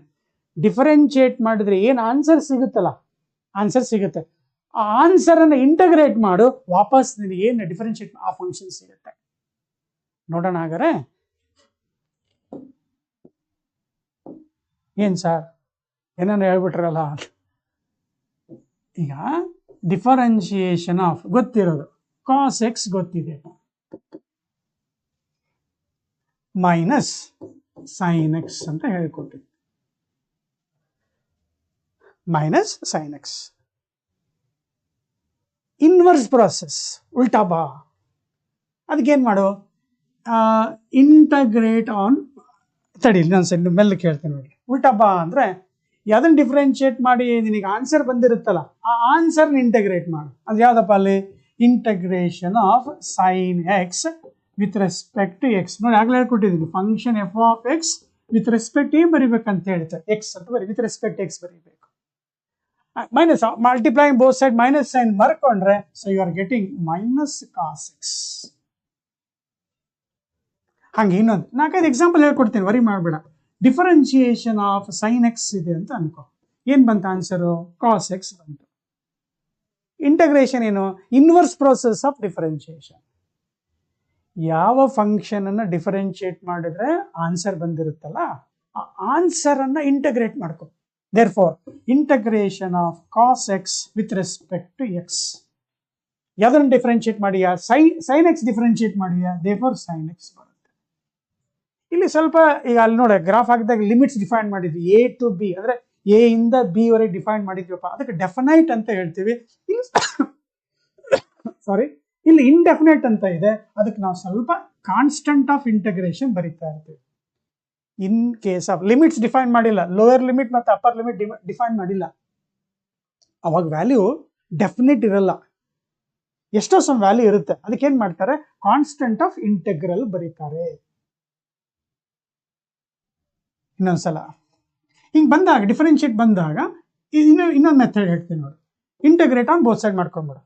Differentiate ಮಾಡಿದ್ರೆ ಏನು ಆನ್ಸರ್ ಸಿಗುತ್ತಲ್ಲ, ಆನ್ಸರ್ ಸಿಗುತ್ತೆ. ಆ ಆನ್ಸರ್ ಅನ್ನು ಇಂಟಗ್ರೇಟ್ ಮಾಡು, ವಾಪಸ್ ನಿನಗೆ ಏನು ಡಿಫರೆನ್ಶಿಯೇಟ್ ಆ ಫಂಕ್ಷನ್ ಸಿಗುತ್ತೆ. ನೋಡೋಣ ಹಾಗಾದ್ರೆ. ಏನ್ ಸರ್ ಏನೇನು ಹೇಳ್ಬಿಟ್ರಲ್ಲ. ಈಗ ಡಿಫರೆನ್ಶಿಯೇಷನ್ ಆಫ್ ಗೊತ್ತಿರೋದು ಕಾಸ್ ಎಕ್ಸ್ ಗೊತ್ತಿದೆ, ಮೈನಸ್ ಸೈನ್ ಎಕ್ಸ್ ಅಂತ ಹೇಳ್ಕೊಟ್ಟಿದ್ವಿ. Minus sine x inverse process, ಉಲ್ಟಾ ಬಾ. ಅದಕ್ಕೇನು ಮಾಡು? ಇಂಟಗ್ರೇಟ್ ಆನ್ ತಡಿ, ನಾನು ಸರಿ ಮೇಲೆ ಕೇಳ್ತೇನೆ ನೋಡಿ. ಉಲ್ಟಾ ಬಾ ಅಂದರೆ ಯಾವ್ದನ್ನ ಡಿಫ್ರೆನ್ಶಿಯೇಟ್ ಮಾಡಿ ನಿನಗೆ ಆನ್ಸರ್ ಬಂದಿರುತ್ತಲ್ಲ ಆ ಆನ್ಸರ್ನ ಇಂಟಗ್ರೇಟ್ ಮಾಡು. ಅದು ಯಾವ್ದಪ್ಪ ಅಲ್ಲಿ? Integration of sine x with respect to x. ನೋಡಿ ಆಗ್ಲೇ ಹೇಳ್ಕೊಟ್ಟಿದ್ದೀನಿ, function f of x with respect ಏನ್ ಬರಿಬೇಕಂತ ಹೇಳ್ತಾರೆ, ಎಕ್ಸ್ ಅಂತ ಬರಿ, ವಿತ್ ರೆಸ್ಪೆಕ್ಟ್ ಎಕ್ಸ್ ಬರೀಬೇಕು. Minus multiplying both side minus sine ಬರ್ಕೊಂಡ್ರೆ so you are getting minus cos x. ಹಂಗೆ ಇನ್ನೊಂದು 4-5 ಎಕ್ಸಾಂಪಲ್ ಹೇಳ್ಕೊಡ್ತೀನಿ, ವರಿ ಮಾಡಬೇಡ. ಡಿಫರೆನ್ಶಿಯೇಷನ್ ಆಫ್ ಸೈನ್ ಎಕ್ಸ್ ಇದೆ ಅಂತ ಅನ್ಕೋ, ಏನ್ ಬಂತ ಆನ್ಸರು? ಕಾಸ್ ಎಕ್ಸ್ ಬಂತು. ಇಂಟಗ್ರೇಷನ್ ಏನು? Inverse process of differentiation. ಯಾವ ಫಂಕ್ಷನ್ ಅನ್ನ ಡಿಫರೆನ್ಶಿಯೇಟ್ ಮಾಡಿದ್ರೆ ಆನ್ಸರ್ ಬಂದಿರುತ್ತಲ್ಲ ಆ ಆನ್ಸರ್ ಅನ್ನ ಇಂಟಗ್ರೇಟ್ ಮಾಡ್ಕೊ. Therefore integration of cos x with respect to x. ಯಾವ್ದನ್ನ ಡಿಫರೆನ್ಶಿಯೇಟ್ ಮಾಡಿಯಾ? ಸೈನ್ ಎಕ್ಸ್ ಡಿಫರೆನ್ಶಿಯೇಟ್ ಮಾಡಿಯಾ, ದೇರ್ಫೋರ್ ಸೈನ್ ಎಕ್ಸ್ ಬರುತ್ತೆ. ಇಲ್ಲಿ ಸ್ವಲ್ಪ ಈಗ ಅಲ್ಲಿ ನೋಡಿ ಗ್ರಾಫ್ ಹಾಕಿದಾಗ ಲಿಮಿಟ್ಸ್ ಡಿಫೈನ್ ಮಾಡಿದ್ವಿ, ಎ ಟು ಬಿ ಅಂದ್ರೆ ಎ ಇಂದ ಬಿ ವರೆಗೆ ಡಿಫೈನ್ ಮಾಡಿದ್ವಪ್ಪ, ಅದಕ್ಕೆ ಡೆಫಿನೈಟ್ ಅಂತ ಹೇಳ್ತೀವಿ. ಇಲ್ಲಿ ಸಾರಿ, ಇಲ್ಲಿ ಇಂಡೆಫಿನೈಟ್ ಅಂತ ಇದೆ, ಅದಕ್ಕೆ ನಾವು ಸ್ವಲ್ಪ ಕಾನ್ಸ್ಟೆಂಟ್ ಆಫ್ ಇಂಟಗ್ರೇಷನ್ ಬರೀತಾ ಇರ್ತೀವಿ. In case of limits define ಮಾಡಿಲ್ಲ, ಲೋಯರ್ ಲಿಮಿಟ್ ಮತ್ತು ಅಪ್ಪರ್ ಲಿಮಿಟ್ ಡಿಫೈನ್ ಮಾಡಿಲ್ಲ, ಅವಾಗ ವ್ಯಾಲ್ಯೂ ಡೆಫಿನೆಟ್ ಇರಲ್ಲ. ಎಷ್ಟೋ ಸಮ್ ವ್ಯಾಲ್ಯೂ ಇರುತ್ತೆ, ಅದಕ್ಕೆ ಏನ್ ಮಾಡ್ತಾರೆ, ಕಾನ್ಸ್ಟೆಂಟ್ ಆಫ್ ಇಂಟೆಗ್ರಲ್ ಬರೀತಾರೆ. ಇನ್ನೊಂದ್ಸಲ ಹಿಂಗ್ ಬಂದಾಗ ಡಿಫರೆನ್ಶಿಯೇಟ್ ಬಂದಾಗ ಇನ್ನೊಂದು ಮೆಥಡ್ ಹೇಳ್ತೀನಿ ನೋಡಿ. ಇಂಟಗ್ರೇಟ್ ಆನ್ ಬೋತ್ ಸೈಡ್ ಮಾಡ್ಕೊಂಡ್ಬಿಡು.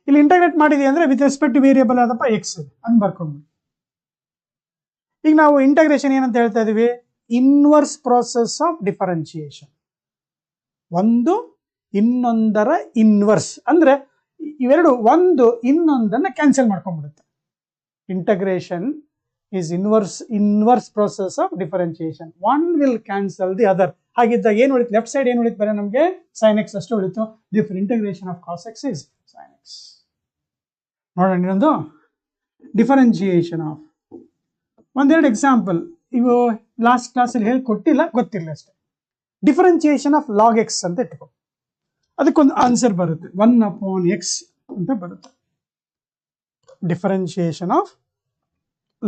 ಇಲ್ಲಿ ಇಂಟಗ್ರೇಟ್ ಮಾಡಿದ್ವಿ ಅಂದ್ರೆ ವಿತ್ ರೆಸ್ಪೆಕ್ಟ್ ಟು ವೇರಿಯಬಲ್ ಆದಪ್ಪ ಎಕ್ಸ್ ಅನ್ ಬರ್ಕೊಂಡ್ಬಿಡು. ಈಗ ನಾವು ಇಂಟಗ್ರೇಷನ್ ಏನಂತ ಹೇಳ್ತಾ ಇದೀವಿ, ಇನ್ವರ್ಸ್ ಪ್ರೋಸೆಸ್ ಆಫ್ ಡಿಫರೆನ್ಶಿಯೇಷನ್. ಒಂದು ಇನ್ನೊಂದರ ಇನ್ವರ್ಸ್ ಅಂದ್ರೆ ಇವೆರಡು ಒಂದು ಇನ್ನೊಂದನ್ನ ಕ್ಯಾನ್ಸಲ್ ಮಾಡ್ಕೊಂಡ್ಬಿಡುತ್ತೆ. Integration is inverse process of differentiation. One will cancel the other. ಹಾಗಿದ್ದಾಗ ಏನು ಉಳಿತು, ಲೆಫ್ಟ್ ಸೈಡ್ ಏನು ಉಳಿತು, ಬರೀ ನಮಗೆ sin x ಅಷ್ಟು ಉಳಿತು. Therefore integration of cos x is sin x. ನೋಡೋಣ ಇನ್ನೊಂದು ಡಿಫರೆನ್ಶಿಯೇಷನ್ ಆಫ್ ಒಂದೆರಡು ಎಕ್ಸಾಂಪಲ್ ಇವು ಲಾಸ್ಟ್ ಕ್ಲಾಸಲ್ಲಿ ಹೇಳ್ಕೊಟ್ಟಿಲ್ಲ, ಗೊತ್ತಿಲ್ಲ ಅಷ್ಟೇ. ಡಿಫರೆನ್ಶಿಯೇಷನ್ ಆಫ್ ಲಾಗ್ ಎಕ್ಸ್ ಅಂತ ಇಟ್ಕೊ, ಅದಕ್ಕೊಂದು ಆನ್ಸರ್ ಬರುತ್ತೆ, 1/x ಅಂತ ಬರುತ್ತೆ. Differentiation of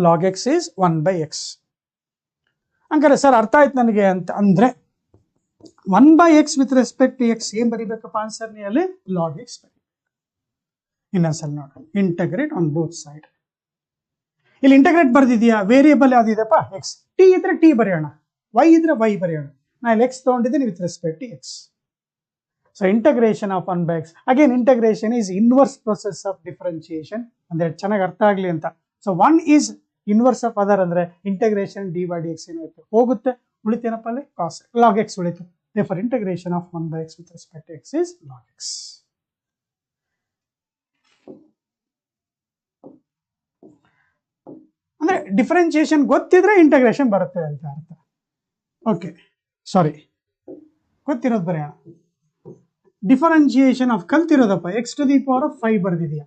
log x is 1/x. ಹಂಗಾರೆ ಸರ್ ಅರ್ಥ ಆಯ್ತು ನನಗೆ ಅಂತ ಅಂದ್ರೆ 1/x with respect to x ಏನ್ ಬರೀಬೇಕಪ್ಪ ಆನ್ಸರ್ ಅಲ್ಲಿ log x ಬರೀಬೇಕು. ಇನ್ನೊಂದ್ಸಲ ನೋಡಿ, ಇಂಟಗ್ರೇಟ್ ಆನ್ ಬೋತ್ ಸೈಡ್. ಇಲ್ಲಿ ಇಂಟಗ್ರೇಟ್ ಬರ್ದಿದ್ಯಾ, ವೇರಿಯಬಲ್ ಯಾವ್ದಿದೆಪ್ಪ x, t ಇದ್ರೆ t ಬರೆಯೋಣ, y ಇದ್ರೆ y ಬರೆಯೋಣ. ನಾನು x ತಗೊಂಡಿದ್ದೀನಿ with respect to x. So integration of 1/x, again integration is inverse process of differentiation. ಅಂದ್ರೆ ಚೆನ್ನಾಗಿ ಅರ್ಥ ಆಗ್ಲಿ ಅಂತ. So one is inverse of other ಅಂದ್ರೆ integration d by d x ಏನಾಯ್ತು ಹೋಗುತ್ತೆ, ಉಳಿತೇನಪ್ಪ ಅಲ್ಲಿ ಕಾಸ್ ಲಾಗ್ ಎಕ್ಸ್ ಉಳಿತು. Therefore integration of 1/x with respect to x is log x. ಅಂದ್ರೆ ಡಿಫರೆನ್ಶಿಯೇಷನ್ ಗೊತ್ತಿದ್ರೆ ಇಂಟಗ್ರೇಷನ್ ಬರುತ್ತೆ ಅಂತ ಅರ್ಥ. ಓಕೆ, ಸಾರಿ ಗೊತ್ತಿರೋದು ಬರೆಯೋಣ. ಡಿಫರೆನ್ಶಿಯೇಷನ್ ಆಫ್ ಕಲ್ತಿರೋದಪ್ಪ x to the power of 5 ಬರ್ದಿದ್ಯಾ.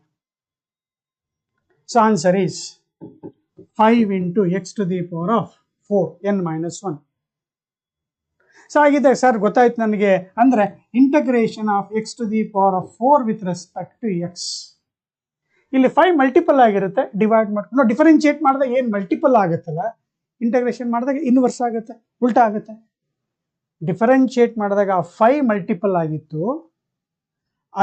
So answer is 5 into x to the power of 4 n minus 1. So ಆಗಿದೆ ಸರ್ ಗೊತ್ತಾಯ್ತು ನನಗೆ ಅಂದ್ರೆ integration of x to the power of 4 with respect to x. ಇಲ್ಲಿ 5 multiple ಆಗಿರುತ್ತೆ, divide ಮಾಡ್ಕೊಂಡು differentiate ಮಾಡಿದಾಗ ಏನು ಮಲ್ಟಿಪಲ್ ಆಗುತ್ತಲ್ಲ, ಇಂಟಗ್ರೇಷನ್ ಮಾಡಿದಾಗ ಇನ್ವರ್ಸ್ ಆಗುತ್ತೆ, ಉಲ್ಟಾ ಆಗುತ್ತೆ. ಡಿಫರೆನ್ಶಿಯೇಟ್ ಮಾಡಿದಾಗ 5 ಮಲ್ಟಿಪಲ್ ಆಗಿತ್ತು,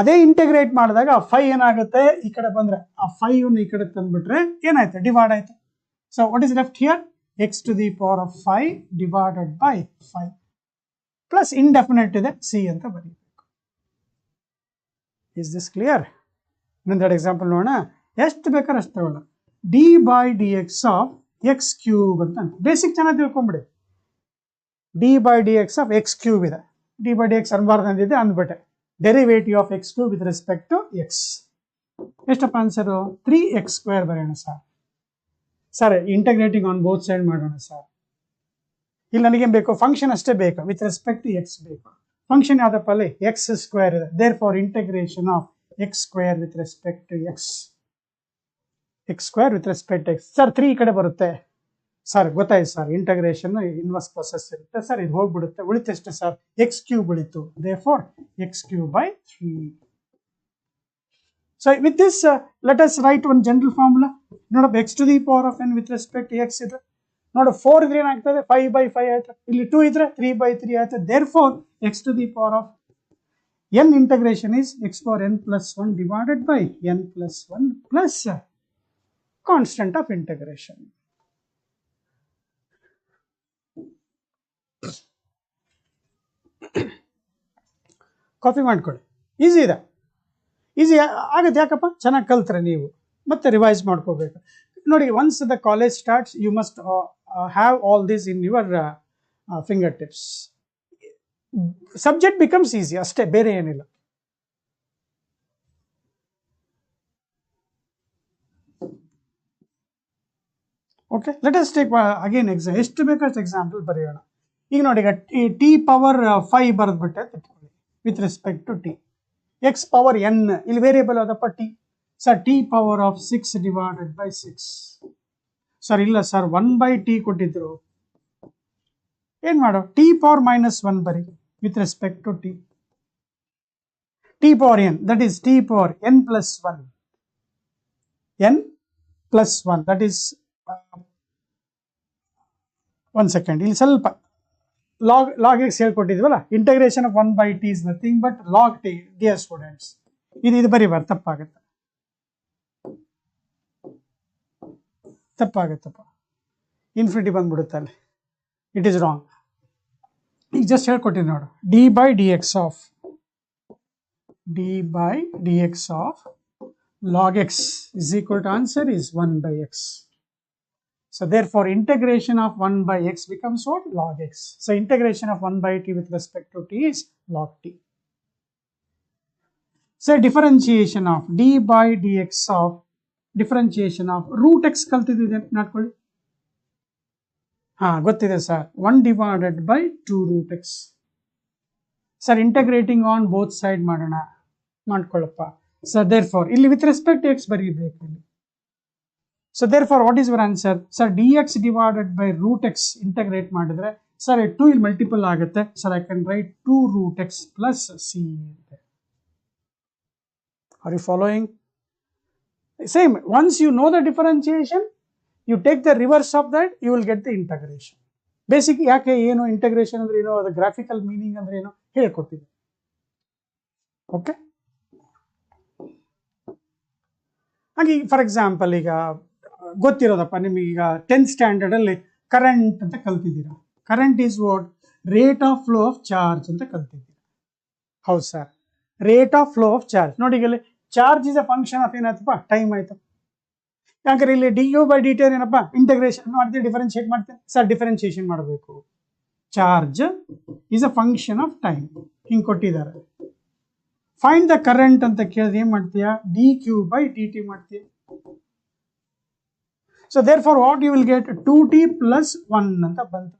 ಅದೇ ಇಂಟಗ್ರೇಟ್ ಮಾಡಿದಾಗ ಆ 5 ಏನಾಗುತ್ತೆ, ಈ ಕಡೆ ಬಂದ್ರೆ ಆ 5 ಈ ಕಡೆ ತಂದ್ಬಿಟ್ರೆ ಏನಾಯ್ತು, ಡಿವೈಡ್ ಆಯ್ತು. So what is left here, x to the power of 5 divided by 5 plus indefinite ಇದೆ c ಅಂತ ಬರೀಬೇಕು. Is this clear? ಇನ್ನೊಂದೆರಡು ಎಕ್ಸಾಂಪಲ್ ನೋಡೋಣ, ಎಷ್ಟು ಬೇಕಾದ್ರೆ ಅಷ್ಟು ತಗೊಳ್ಳೋಣ. D by d x of x cube ಅಂತ ಬೇಸಿಕ್ ಚೆನ್ನಾಗಿ ತಿಳ್ಕೊಂಬಿಡಿ. D by d x of x cube ಇದೆ, ಡಿ ಬೈ ಡಿ ಎಕ್ಸ್ ಅನ್ಬಾರ್ದು ಅಂದಿದೆ ಅಂದ್ಬಿಟ್ಟೆ. Derivative of x cube with respect to x. ಎಷ್ಟಪ್ಪ ಆನ್ಸರು, 3x² ಬರೆಯೋಣ sir. Sir integrating on both side ಮಾಡೋಣ ಸರ್. ಇಲ್ಲಿ ನನಗೇನು ಬೇಕು, ಫಂಕ್ಷನ್ ಅಷ್ಟೇ ಬೇಕು, ವಿತ್ ರೆಸ್ಪೆಕ್ಟ್ ಟು x ಬೇಕು. ಫಂಕ್ಷನ್ ಯಾವ್ದಪ್ಪ ಅಲ್ಲಿ x² ಇದೆ. Therefore integration of x² with respect to x² with respect to x. Sir 3 ಈ ಕಡೆ ಬರುತ್ತೆ ಸರ್, ಗೊತ್ತಾಯ್ತು ಸರ್. ಇಂಟಗ್ರೇಷನ್ ಇನ್ವರ್ಸ್ ಪ್ರೊಸೆಸ್ ಇರುತ್ತೆ ಸರ್, ಇದು ಹೋಗ್ಬಿಡುತ್ತೆ, ಉಳಿತೆಷ್ಟು ಸರ್, x ಕ್ಯೂಬ್ ಉಳಿತು. Therefore x³ by 3. So with this let us write one general formula. ನೋಡಪ್ಪ x to the power of n with respect to x ಇದೆ. ನೋಡು 4 ಇದ್ರೆ ಏನಾಗ್ತದೆ, 5/5 ಆಯ್ತು. ಇಲ್ಲಿ 2 ಇದ್ರೆ 3/3 ಆಯ್ತು. Therefore x to the power of n integration is x power n plus 1 divided by n plus 1 plus constant of integration. Copy ಮಾಡ್ಕೊಳ್ಳಿ, easy ಇದೆ, ಈಸಿ ಆಗುತ್ತೆ. ಯಾಕಪ್ಪ, ಚೆನ್ನಾಗಿ ಕಲ್ತ್ರೆ ನೀವು ಮತ್ತೆ ರಿವೈಸ್ ಮಾಡ್ಕೋಬೇಕು. ನೋಡಿ, once the college starts you must have all this in your finger tips. Subject becomes easy ಅಷ್ಟೇ, ಬೇರೆ ಏನಿಲ್ಲ. Okay, let us take again exam. ಎಷ್ಟು ಬೇಕಷ್ಟು ಎಕ್ಸಾಂಪಲ್ ಬರೆಯೋಣ. ಈಗ ನೋಡಿ, ಈಗ ಟಿ ಪವರ್ 5 ಬರೆದ್ಬಿಟ್ಟೆ ತಿಳ್ಕೊಳ್ಳಿ with respect to t. X power n, ಇಲ್ಲಿ ವೇರಿಯಬಲ್ ಯಾವ್ದಪ್ಪ t. Sir t power of 6 divided by 6. Sir ಇಲ್ಲ ಸರ್ 1/t ಕೊಟ್ಟಿದ್ರು, ಏನ್ ಮಾಡೋ, ಟಿ ಪವರ್ -1 ಬರಿ with respect to t. T power n, that is t power n plus 1, n plus 1, that is 1 second. ಇಲ್ಲಿ ಸ್ವಲ್ಪ log x ಹೇಳ್ಕೊಟ್ಟಿದ್ವಲ್ಲ, integration of 1/t is nothing but log t. Dear students, ಇದು ಬರೀಬಾರ್ದು, ತಪ್ಪಾಗುತ್ತೆ. ತಪ್ಪಾಗುತ್ತಪ್ಪ, infinity ಬಂದ್ಬಿಡುತ್ತೆ ಅಲ್ಲಿ, it is wrong. ಈಗ just ಹೇಳ್ಕೊಟ್ಟಿನಿ ನೋಡು, D by d x of log x is equal to answer is 1 by x. So therefore integration of 1 by x becomes what? Log x. So integration of 1 by t with respect to t is log t. So differentiation of d by dx of differentiation of root x ಕಲ್ತಿದ್ದೆ ಮಾಡ್ಕೊಳ್ಳಿ. ಗೊತ್ತಿದೆ sir, 1 divided by 2 root x. Sir integrating on both side ಮಾಡೋಣ, ಮಾಡ್ಕೊಳ್ಳಪ್ಪ. So therefore ಇಲ್ಲಿ with respect to x ಬರೀಬೇಕು. So therefore what is your answer? Sir dx divided by root x integrate ಮಾಡಿದ್ರೆ sir 2 ಇಲ್ಲಿ multiple ಆಗುತ್ತೆ. Sir I can write 2 root x plus c. Are you following? Same, once you know the differentiation, you take the reverse of that, you will get the integration. Basic ಯಾಕೆ ಏನು integration ಅಂದ್ರೆ ಏನು, ಅದು graphical meaning ಅಂದ್ರೆ ಏನು ಹೇಳ್ಕೊಡ್ತೀನಿ. Okay, ಹಾಗೆ for example ಈಗ ಗೊತ್ತಿರೋದಪ್ಪ ನಿಮಗೆ, ಈಗ 10th ಸ್ಟ್ಯಾಂಡರ್ಡ್ ಅಲ್ಲಿ ಕರೆಂಟ್ ಅಂತ ಕಲ್ತಿದ್ದೀರಾ. Current is what? Rate of flow of charge ಅಂತ ಕಲ್ತಿದ್ದೀರಾ. ಹೌದು sir, rate of flow of charge. ನೋಡಿ ಈಗ ಇಲ್ಲಿ charge is a function of ಏನಾಯ್ತಪ್ಪ? ಟೈಮ್ ಆಯ್ತು. ಯಾಕಂದ್ರೆ ಇಲ್ಲಿ d u by d t ಏನಪ್ಪ? ಇಂಟಗ್ರೇಷನ್ ಮಾಡ್ತೀವಿ, ಡಿಫರೆನ್ಶಿಯೇಟ್ ಮಾಡ್ತೀನಿ. ಸರ್ ಡಿಫರೆನ್ಶಿಯೇಷನ್ ಮಾಡಬೇಕು. Charge is a function of time ಹಿಂಗೆ ಕೊಟ್ಟಿದ್ದಾರೆ. ಫೈಂಡ್ ದ ಕರೆಂಟ್ ಅಂತ ಕೇಳಿದ್ರೆ ಏನ್ ಮಾಡ್ತೀಯಾ? D q by d t ಮಾಡ್ತೀಯ. So there for what you will get 2t plus 1 ಅಂತ ಬಂತು.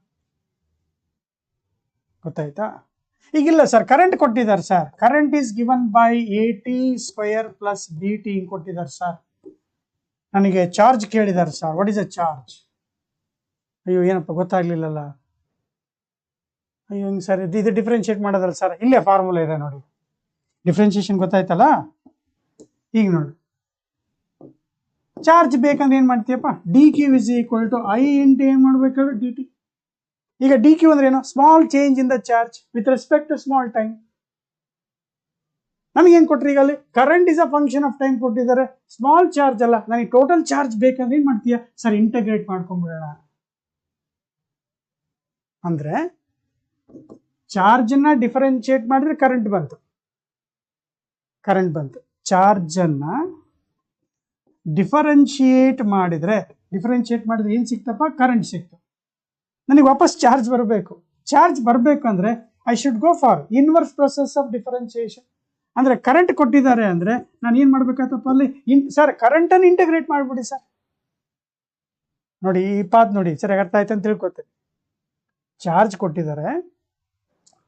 ಗೊತ್ತಾಯ್ತಾ? ಈಗಿಲ್ಲ ಸರ್, ಕರೆಂಟ್ ಕೊಟ್ಟಿದ್ದಾರೆ ಸರ್, current is given by AT square plus BT ಹಿಂಗೆ ಕೊಟ್ಟಿದ್ದಾರೆ ಸರ್. ನನಗೆ ಚಾರ್ಜ್ ಕೇಳಿದ್ದಾರೆ ಸರ್, ವಾಟ್ ಇಸ್ ಅ ಚಾರ್ಜ್? ಅಯ್ಯೋ ಏನಪ್ಪ ಗೊತ್ತಾಗ್ಲಿಲ್ಲಲ್ಲ. ಅಯ್ಯೋ ಹಿಂಗೆ ಸರ್, ಇದು ಡಿಫ್ರೆನ್ಶಿಯೇಟ್ ಮಾಡೋದಲ್ಲ ಸರ್, ಇಲ್ಲೇ ಫಾರ್ಮುಲಾ ಇದೆ ನೋಡಿ. ಡಿಫ್ರೆನ್ಶಿಯೇಷನ್ ಗೊತ್ತಾಯ್ತಲ್ಲ? ಈಗ ನೋಡಿ, ಚಾರ್ಜ್ ಬೇಕಂದ್ರೆ ಏನ್ ಮಾಡ್ತೀಯಪ್ಪ? D q is equal to I into ಏನ್ ಮಾಡ್ಬೇಕು? D t. ಈಗ ಡಿ ಕ್ಯೂ ಅಂದ್ರೆ ಏನು? Small change in the charge with respect to small time. ನಮಗೆ ಏನ್ ಕೊಟ್ರಿ? ಈಗ ಅಲ್ಲಿ current is a function of time ಕೊಟ್ಟಿದ್ದಾರೆ, ಸ್ಮಾಲ್ ಚಾರ್ಜ್ ಅಲ್ಲ. ನನಗೆ ಟೋಟಲ್ ಚಾರ್ಜ್ ಬೇಕಂದ್ರೆ ಏನ್ ಮಾಡ್ತೀಯ? ಸರ್ ಇಂಟಗ್ರೇಟ್ ಮಾಡ್ಕೊಂಡ್ಬಿಡೋಣ. ಅಂದ್ರೆ ಚಾರ್ಜ್ ಅನ್ನ ಡಿಫರೆನ್ಶಿಯೇಟ್ ಮಾಡಿದ್ರೆ ಕರೆಂಟ್ ಬಂತು. ಚಾರ್ಜ್ ಅನ್ನ ಡಿಫರೆನ್ಶಿಯೇಟ್ ಮಾಡಿದ್ರೆ ಏನ್ ಸಿಕ್ತಪ್ಪ? ಕರೆಂಟ್ ಸಿಕ್ತು. ನನಗೆ ವಾಪಸ್ ಚಾರ್ಜ್ ಬರಬೇಕು. ಚಾರ್ಜ್ ಬರಬೇಕಂದ್ರೆ I should go for inverse process of differentiation. ಅಂದ್ರೆ ಕರೆಂಟ್ ಕೊಟ್ಟಿದ್ದಾರೆ ಅಂದ್ರೆ ನಾನು ಏನ್ ಮಾಡ್ಬೇಕಾಯ್ತಪ್ಪ ಅಲ್ಲಿ? ಸರ್ ಕರೆಂಟ್ ಅನ್ನು ಇಂಟಗ್ರೇಟ್ ಮಾಡ್ಬಿಡಿ ಸರ್. ನೋಡಿ ಈ ಪಾತ್ ನೋಡಿ ಸರಿಯಾಗಿ ಅರ್ಥ ಆಯ್ತು ಅಂತ ತಿಳ್ಕೊತೇನೆ. ಚಾರ್ಜ್ ಕೊಟ್ಟಿದ್ದಾರೆ,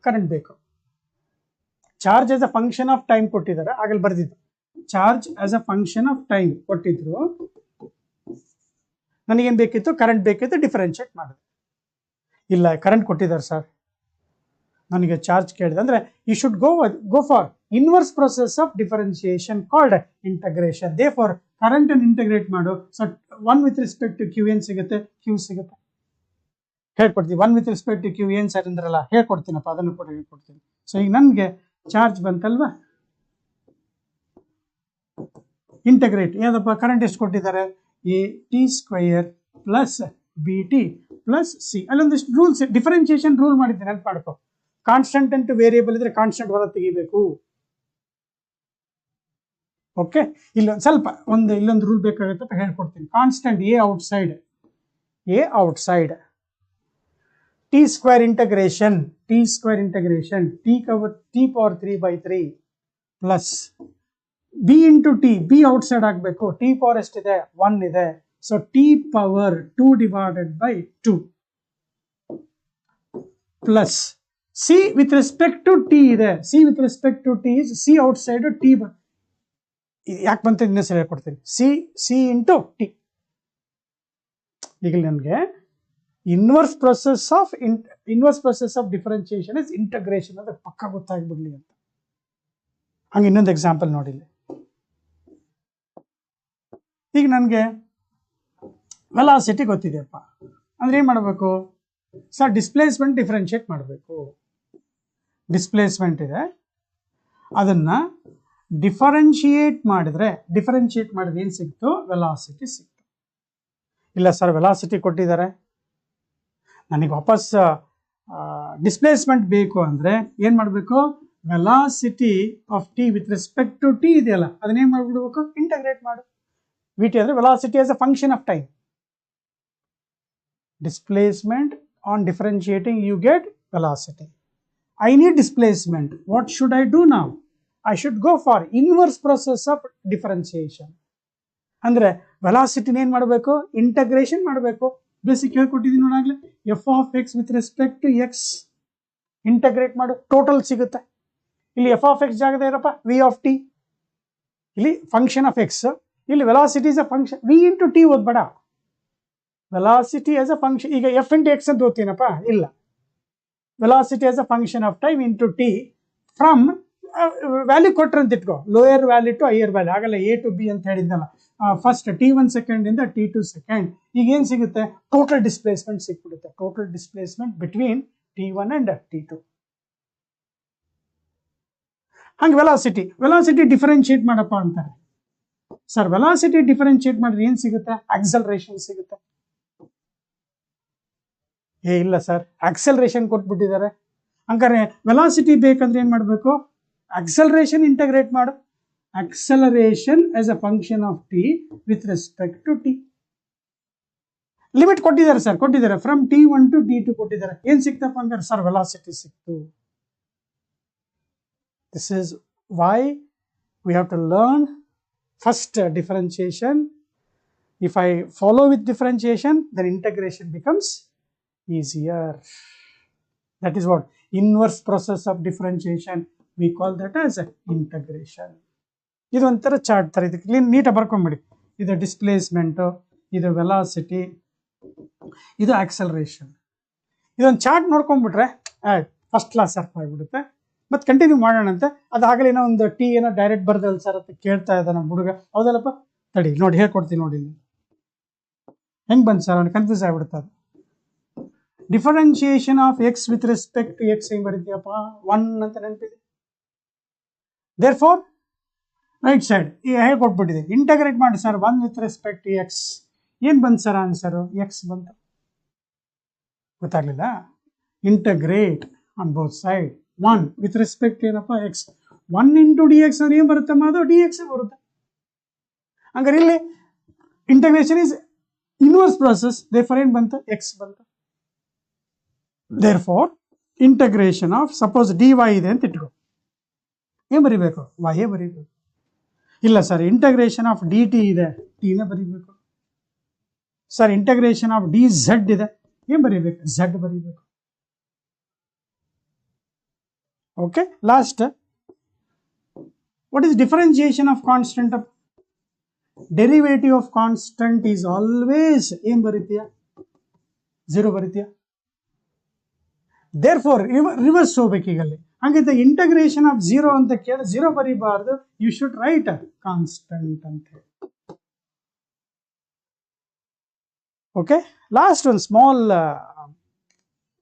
ಕರೆಂಟ್ ಬೇಕು. Charge as a function of time ಕೊಟ್ಟಿದ್ದಾರೆ, ಆಗಲ್ಲಿ ಬರ್ದಿದ್ದು. Charge as a function of time ಕೊಟ್ಟಿದ್ರು, ನನಗೇನು ಬೇಕಿತ್ತು? ಕರೆಂಟ್ ಬೇಕಿತ್ತು, ಡಿಫರೆನ್ಶಿಯೇಟ್ ಮಾಡಿದೆ. ಇಲ್ಲ ಕರೆಂಟ್ ಕೊಟ್ಟಿದ್ದಾರೆ ಸರ್, ನನಗೆ ಚಾರ್ಜ್ ಕೇಳಿದೆ ಅಂದ್ರೆ you should go for inverse process of differentiation called integration. Therefore current ಅನ್ನು ಇಂಟಗ್ರೇಟ್ ಮಾಡು. So 1 with respect to q ಏನ್ ಸಿಗುತ್ತೆ? ಕ್ಯೂ ಸಿಗುತ್ತೆ. ಹೇಳ್ಕೊಡ್ತೀವಿ 1 ವಿತ್ ರೆಸ್ಪೆಕ್ಟ್ ಟು ಕ್ಯೂ ಏನ್ ಸರ್ ಅಂದ್ರಲ್ಲ, ಹೇಳ್ಕೊಡ್ತೀನಪ್ಪ, ಅದನ್ನು ಕೂಡ ಹೇಳ್ಕೊಡ್ತೀನಿ. ಸೊ ಈಗ ನನಗೆ ಚಾರ್ಜ್ ಬಂತಲ್ವಾ? ಇಂಟಗ್ರೇಟ್ ಯಾವ್ದಪ್ಪ? ಕರೆಂಟ್ ಎಷ್ಟು ಕೊಟ್ಟಿದ್ದಾರೆ? AT square plus BT plus c. ಅಲ್ಲೊಂದಿಷ್ಟು ರೂಲ್ಸ್, ಡಿಫರೆನ್ಶಿಯೇಷನ್ ರೂಲ್ ಮಾಡಿದ್ದೀನಿ, ನೆನಪು ಮಾಡ್ಕೊ. ಕಾನ್ಸ್ಟೆಂಟ್ ಅಂಟು ವೇರಿಯೇಬಲ್ ಇದ್ರೆ ಕಾನ್ಸ್ಟೆಂಟ್ ಹೊರ ತೆಗಿಬೇಕು. ಓಕೆ, ಇಲ್ಲೊಂದು ರೂಲ್ ಬೇಕಾಗುತ್ತೆ, ಹೇಳ್ಕೊಡ್ತೀನಿ. Constant A outside T square integration T power 3/3 plus B into T, B outside ಆಗಬೇಕು. T ಪವರ್ ಎಷ್ಟಿದೆ? 1 ಇದೆ. So T power 2 divided by 2 plus C with respect to T ಇದೆ. C with respect to T is C outside T. ಯಾಕೆ ಬಂತ ಇನ್ನೂ ಸರಿ ಹೇಳ್ಕೊಡ್ತೀನಿ. C into T. ಈಗ ನನಗೆ inverse process of differentiation is integration ಅಂದ್ರೆ ಪಕ್ಕ ಗೊತ್ತಾಗ್ಬಿಡ್ಲಿ ಅಂತ. ಹಂಗೆ ಇನ್ನೊಂದು ಎಕ್ಸಾಂಪಲ್ ನೋಡಿಲ್ಲ. ಈಗ ನನಗೆ ವೆಲಾಸಿಟಿ ಗೊತ್ತಿದೆಯಪ್ಪ ಅಂದ್ರೆ ಏನ್ ಮಾಡಬೇಕು ಸರ್? ಡಿಸ್ಪ್ಲೇಸ್ಮೆಂಟ್ ಡಿಫರೆನ್ಶಿಯೇಟ್ ಮಾಡಬೇಕು. ಡಿಸ್ಪ್ಲೇಸ್ಮೆಂಟ್ ಇದೆ, ಅದನ್ನ ಡಿಫರೆನ್ಶಿಯೇಟ್ ಮಾಡಿದ್ರೆ ಏನ್ ಸಿಕ್ತು? ವೆಲಾಸಿಟಿ ಸಿಕ್ತು. ಇಲ್ಲ ಸರ್ ವೆಲಾಸಿಟಿ ಕೊಟ್ಟಿದ್ದಾರೆ, ನನಗೆ ವಾಪಸ್ ಡಿಸ್ಪ್ಲೇಸ್ಮೆಂಟ್ ಬೇಕು ಅಂದರೆ ಏನು ಮಾಡಬೇಕು, velocity of t with respect to t ಇದೆಯಲ್ಲ ಅದನ್ನೇನು ಮಾಡಿಬಿಡ್ಬೇಕು, ಇಂಟಗ್ರೇಟ್ ಮಾಡು. ವಿ ಟಿ ಅಂದರೆ velocity as a function of time. Displacement on differentiating you get velocity. I need displacement. What should I do now? I should go for inverse process of differentiation. ಅಂದರೆ ವೆಲಾಸಿಟಿನ ಏನು ಮಾಡಬೇಕು, integration ಮಾಡಬೇಕು. Basic ಹೇಳ್ಕೊಟ್ಟಿದ್ದೀನಿ ನೋಡಾಗಲೇ, f of x with respect to x integrate ಮಾಡು, total ಸಿಗುತ್ತೆ. ಇಲ್ಲಿ f of x ಜಾಗದ ಇರಪ್ಪ ವಿ ಆಫ್ ಟಿ, ಇಲ್ಲಿ ಫಂಕ್ಷನ್ ಆಫ್ ಎಕ್ಸ್, ಇಲ್ಲಿ velocity is a function, v into t ಓದ್ಬೇಡ, ವೆಲಾಸಿಟಿ ಆಸ್ ಅ ಫಂಕ್ಷನ್. ಈಗ ಎಫ್ ಇಂಟು ಎಕ್ಸ್ ಅಂತ ಓದ್ತೀನಪ್ಪ, ಇಲ್ಲ, velocity as a function of time into t from value ಕೊಟ್ರೆ ಅಂತ ಇಟ್ಕೋ, lower value to higher value. ಆಗಲ್ಲ ಎ ಟು ಬಿ ಅಂತ ಹೇಳಿದ್ನಲ್ಲ, ಫಸ್ಟ್ t1 ಸೆಕೆಂಡ್ ಇಂದ t2 ಸೆಕೆಂಡ್. ಈಗ ಏನು ಸಿಗುತ್ತೆ, ಟೋಟಲ್ ಡಿಸ್ಪ್ಲೇಸ್ಮೆಂಟ್ ಸಿಕ್ಬಿಡುತ್ತೆ, total displacement between t1 and t2. ಹಂಗೆ ವೆಲಾಸಿಟಿ ಡಿಫರೆನ್ಶಿಯೇಟ್ ಮಾಡಪ್ಪ ಅಂತಾರೆ. ಸರ್ ವೆಲಾಸಿಟಿ ಡಿಫರೆನ್ಶಿಯೇಟ್ ಮಾಡಿದ್ರೆ ಏನು ಸಿಗುತ್ತೆ, ಆಕ್ಸಲರೇಷನ್ ಸಿಗುತ್ತೆ. ಇಲ್ಲ ಸರ್ ಆಕ್ಸಲರೇಷನ್ ಕೊಟ್ಬಿಟ್ಟಿದ್ದಾರೆ, ಹಂಗಾರೆ ವೆಲಾಸಿಟಿ ಬೇಕಂದ್ರೆ ಏನು ಮಾಡಬೇಕು, ಆಕ್ಸಲರೇಷನ್ ಇಂಟಗ್ರೇಟ್ ಮಾಡು. Acceleration as a function of t with respect to t. Limit ಕೊಟ್ಟಿದ್ದಾರೆ ಸರ್, ಕೊಟ್ಟಿದ್ದಾರೆ ಫ್ರಮ್ t1 ಟು t2 ಕೊಟ್ಟಿದ್ದಾರೆ. ಏನು ಸಿಕ್ತಪ್ಪ ಅಂದ್ರೆ ಸರ್ ವೆಲಾಸಿಟಿ ಸಿಕ್ತು. This is why we have to learn first differentiation. If I follow with differentiation then integration becomes easier. That is what inverse process of differentiation, we call that as integration. ಇದು ಒಂಥರ chart ತರ, ಇದಕ್ಕೆ ನೀಟಾಗಿ ಬರ್ಕೊಂಡ್ಬಿಡಿ. ಇದು displacement, ಇದು velocity, ಇದು acceleration. ಇದೊಂದು chart ನೋಡ್ಕೊಂಡ್ಬಿಟ್ರೆ first class ಅರ್ಥ ಆಗಿಬಿಡುತ್ತೆ. ಮತ್ತೆ ಕಂಟಿನ್ಯೂ ಮಾಡೋಣಂತೆ. ಅದಾಗಲೇ ಏನೋ ಒಂದು ಟಿ ಏನೋ ಡೈರೆಕ್ಟ್ ಬರ್ದಲ್ಲ ಸರ್ ಅಂತ ಕೇಳ್ತಾ ಇದ್ದ ನಮ್ಮ ಹುಡುಗ. ಹೌದಲ್ಲಪ್ಪ, ತಡಿ ನೋಡಿ ಹೇಳ್ಕೊಡ್ತೀನಿ ನೋಡಿ. ಹೆಂಗೆ ಬಂತು ಸರ್, ಅವ್ನು ಕನ್ಫ್ಯೂಸ್ ಆಗಿಬಿಡ್ತಾರೆ. Differentiation of x with respect to x ಹೆಂಗ್ ಬರೀತೀಯಪ್ಪ, 1 ಅಂತ ನೆನಪಿದೆ. ದೇರ್ ಫೋರ್ ರೈಟ್ ಸೈಡ್ ಈಗ ಹೇಳ್ಕೊಟ್ಬಿಟ್ಟಿದೆ, ಇಂಟಗ್ರೇಟ್ ಮಾಡಿ sir 1 with respect to X. ಏನು ಬಂತು ಸರ್ ಆನ್ಸರು, ಎಕ್ಸ್ ಬಂತು. ಗೊತ್ತಾಗ್ಲಿಲ್ಲ, integrate on both side 1 with respect ಏನಪ್ಪ ಎಕ್ಸ್. 1 ಇಂಟು ಡಿ ಎಕ್ಸ್ ಅಂದ್ರೆ ಏನು ಬರುತ್ತಮ್ಮ, ಅದು ಡಿ ಎಕ್ಸ್ ಬರುತ್ತೆ. ಹಂಗಾರೆ ಇಲ್ಲಿ integration is inverse process, therefore ಏನು ಬಂತು, ಎಕ್ಸ್ ಬಂತು. Therefore, integration of, suppose dy ಇದೆ ಅಂತ ಇಟ್ಕೋ, ಏನು ಬರೀಬೇಕು, y ಬರೀಬೇಕು. ಇಲ್ಲ sir integration of d t ಇದೆ, ಟಿನೇ ಬರೀಬೇಕು. Sir integration of d z ಇದೆ, ಏನು ಬರೀಬೇಕು, ಝೆಡ್ ಬರೀಬೇಕು. Okay, last what is differentiation of constant. Derivative of constant is always ಏನು ಬರೀತೀಯ, 0 ಬರೀತೀಯ. ದೇರ್ಫೋರ್ ರಿವರ್ಸ್ ಹೋಗ್ಬೇಕು ಈಗಲ್ಲಿ. ಹಾಗಿದ್ದ ಇಂಟಗ್ರೇಷನ್ ಆಫ್ 0 ಅಂತ ಕೇಳಿ 0 ಬರೀಬಾರ್ದು, ಯು ಶುಡ್ ರೈಟ್ ಕಾನ್ಸ್ಟೆಂಟ್ ಅಂತ ಹೇಳಿ. ಓಕೆ, ಲಾಸ್ಟ್ ಒಂದು ಸ್ಮಾಲ್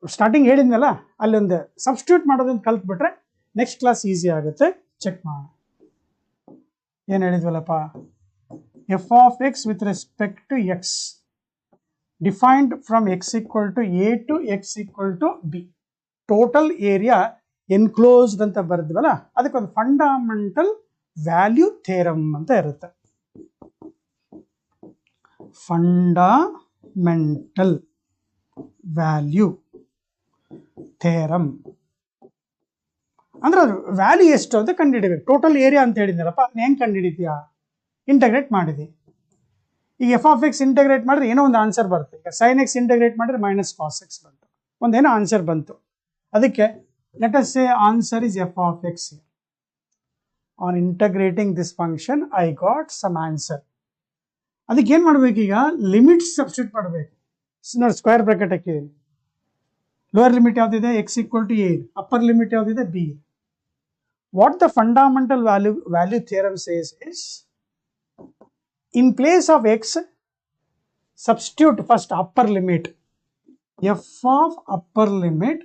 ಸ್ಟಾರ್ಟಿಂಗ್ ಹೇಳಿದ್ನಲ್ಲ, ಅಲ್ಲಿ ಒಂದು ಸಬ್ಸ್ಟಿಟ್ಯೂಟ್ ಮಾಡೋದನ್ನು ಕಲ್ತ್ಬಿಟ್ರೆ ನೆಕ್ಸ್ಟ್ ಕ್ಲಾಸ್ ಈಸಿ ಆಗುತ್ತೆ. ಚೆಕ್ ಮಾಡೋಣ. ಏನು ಹೇಳಿದ್ವಲ್ಲಪ್ಪ, f of x with respect to x defined from x equal to a to x equal to b. Total area enclosed ಅಂತ ಬರೆದ್ವಲ್ಲ, ಅದಕ್ಕೊಂದು ಫಂಡಮೆಂಟಲ್ ವ್ಯಾಲ್ಯೂ ಥೇರಮ್ ಅಂತ ಇರುತ್ತೆ. ಫಂಡಮೆಂಟಲ್ ವ್ಯಾಲ್ಯೂ ಥೇರಮ್ ಅಂದ್ರೆ ಅದು ವ್ಯಾಲ್ಯೂ ಎಷ್ಟು ಅಂತ ಕಂಡುಹಿಡಿಬೇಕು. ಟೋಟಲ್ ಏರಿಯಾ ಅಂತ ಹೇಳಿದ್ನಲ್ಲಪ್ಪ, ಹೆಂಗೆ ಕಂಡುಹಿಡಿತೀಯಾ, ಇಂಟಗ್ರೇಟ್ ಮಾಡಿದಿ. ಈಗ ಎಫ್ ಆಫ್ ಎಕ್ಸ್ ಇಂಟಗ್ರೇಟ್ ಮಾಡಿದ್ರೆ ಏನೋ ಒಂದು ಆನ್ಸರ್ ಬರುತ್ತೆ. ಈಗ ಸೈನ್ ಎಕ್ಸ್ ಇಂಟಗ್ರೇಟ್ ಮಾಡಿದ್ರೆ ಮೈನಸ್ ಕಾಸ್ ಎಕ್ಸ್ ಬಂತು, ಒಂದೇನೋ ಆನ್ಸರ್ ಬಂತು. ಅದಕ್ಕೆ let us say answer is f of x. On integrating this function I got some answer. ಅದಕ್ಕೆ ಏನು ಮಾಡಬೇಕು, ಈಗ ಲಿಮಿಟ್ಸ್ ಸಬ್ಸ್ಟಿಟ್ಯೂಟ್ ಮಾಡಬೇಕು. ನೋಡಿ ಸ್ಕ್ವೇರ್ ಬ್ರಾಕೆಟ್ ಹಾಕಿದ್ದೀನಿ. ಲೋಯರ್ ಲಿಮಿಟ್ ಯಾವುದಿದೆ, x equal to a. Upper limit ಯಾವುದಿದೆ, b. What the fundamental value theorem says is, in place of x, substitute first upper limit, f of upper limit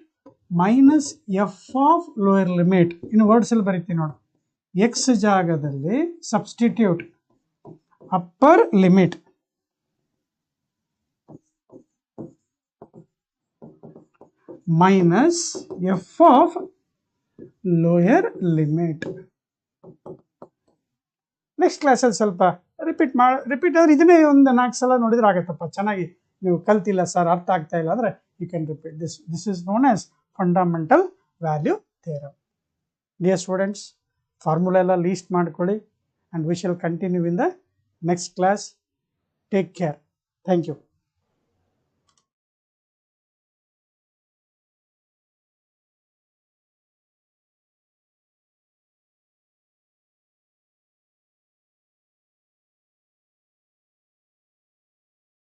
minus f of lower limit. In words ಅಲ್ಲಿ ಬರೀತೀನಿ ನೋಡಿ, x ಜಾಗದಲ್ಲಿ substitute upper limit minus f of lower limit. Next ಕ್ಲಾಸಲ್ಲಿ ಸ್ವಲ್ಪ repeat ಆದರೆ ಇದನ್ನೇ ಒಂದು 4 ಸಲ ನೋಡಿದ್ರೆ ಆಗತ್ತಪ್ಪ, ಚೆನ್ನಾಗಿ ನೀವು ಕಲ್ತಿಲ್ಲ ಸರ್ ಅರ್ಥ ಆಗ್ತಾ ಇಲ್ಲ ಅಂದರೆ you can repeat this is known as fundamental value theorem. Dear students, formula ಎಲ್ಲ ಲೀಸ್ಟ್ ಮಾಡ್ಕೊಳ್ಳಿ, and we shall continue in the next class. Take care. Thank you.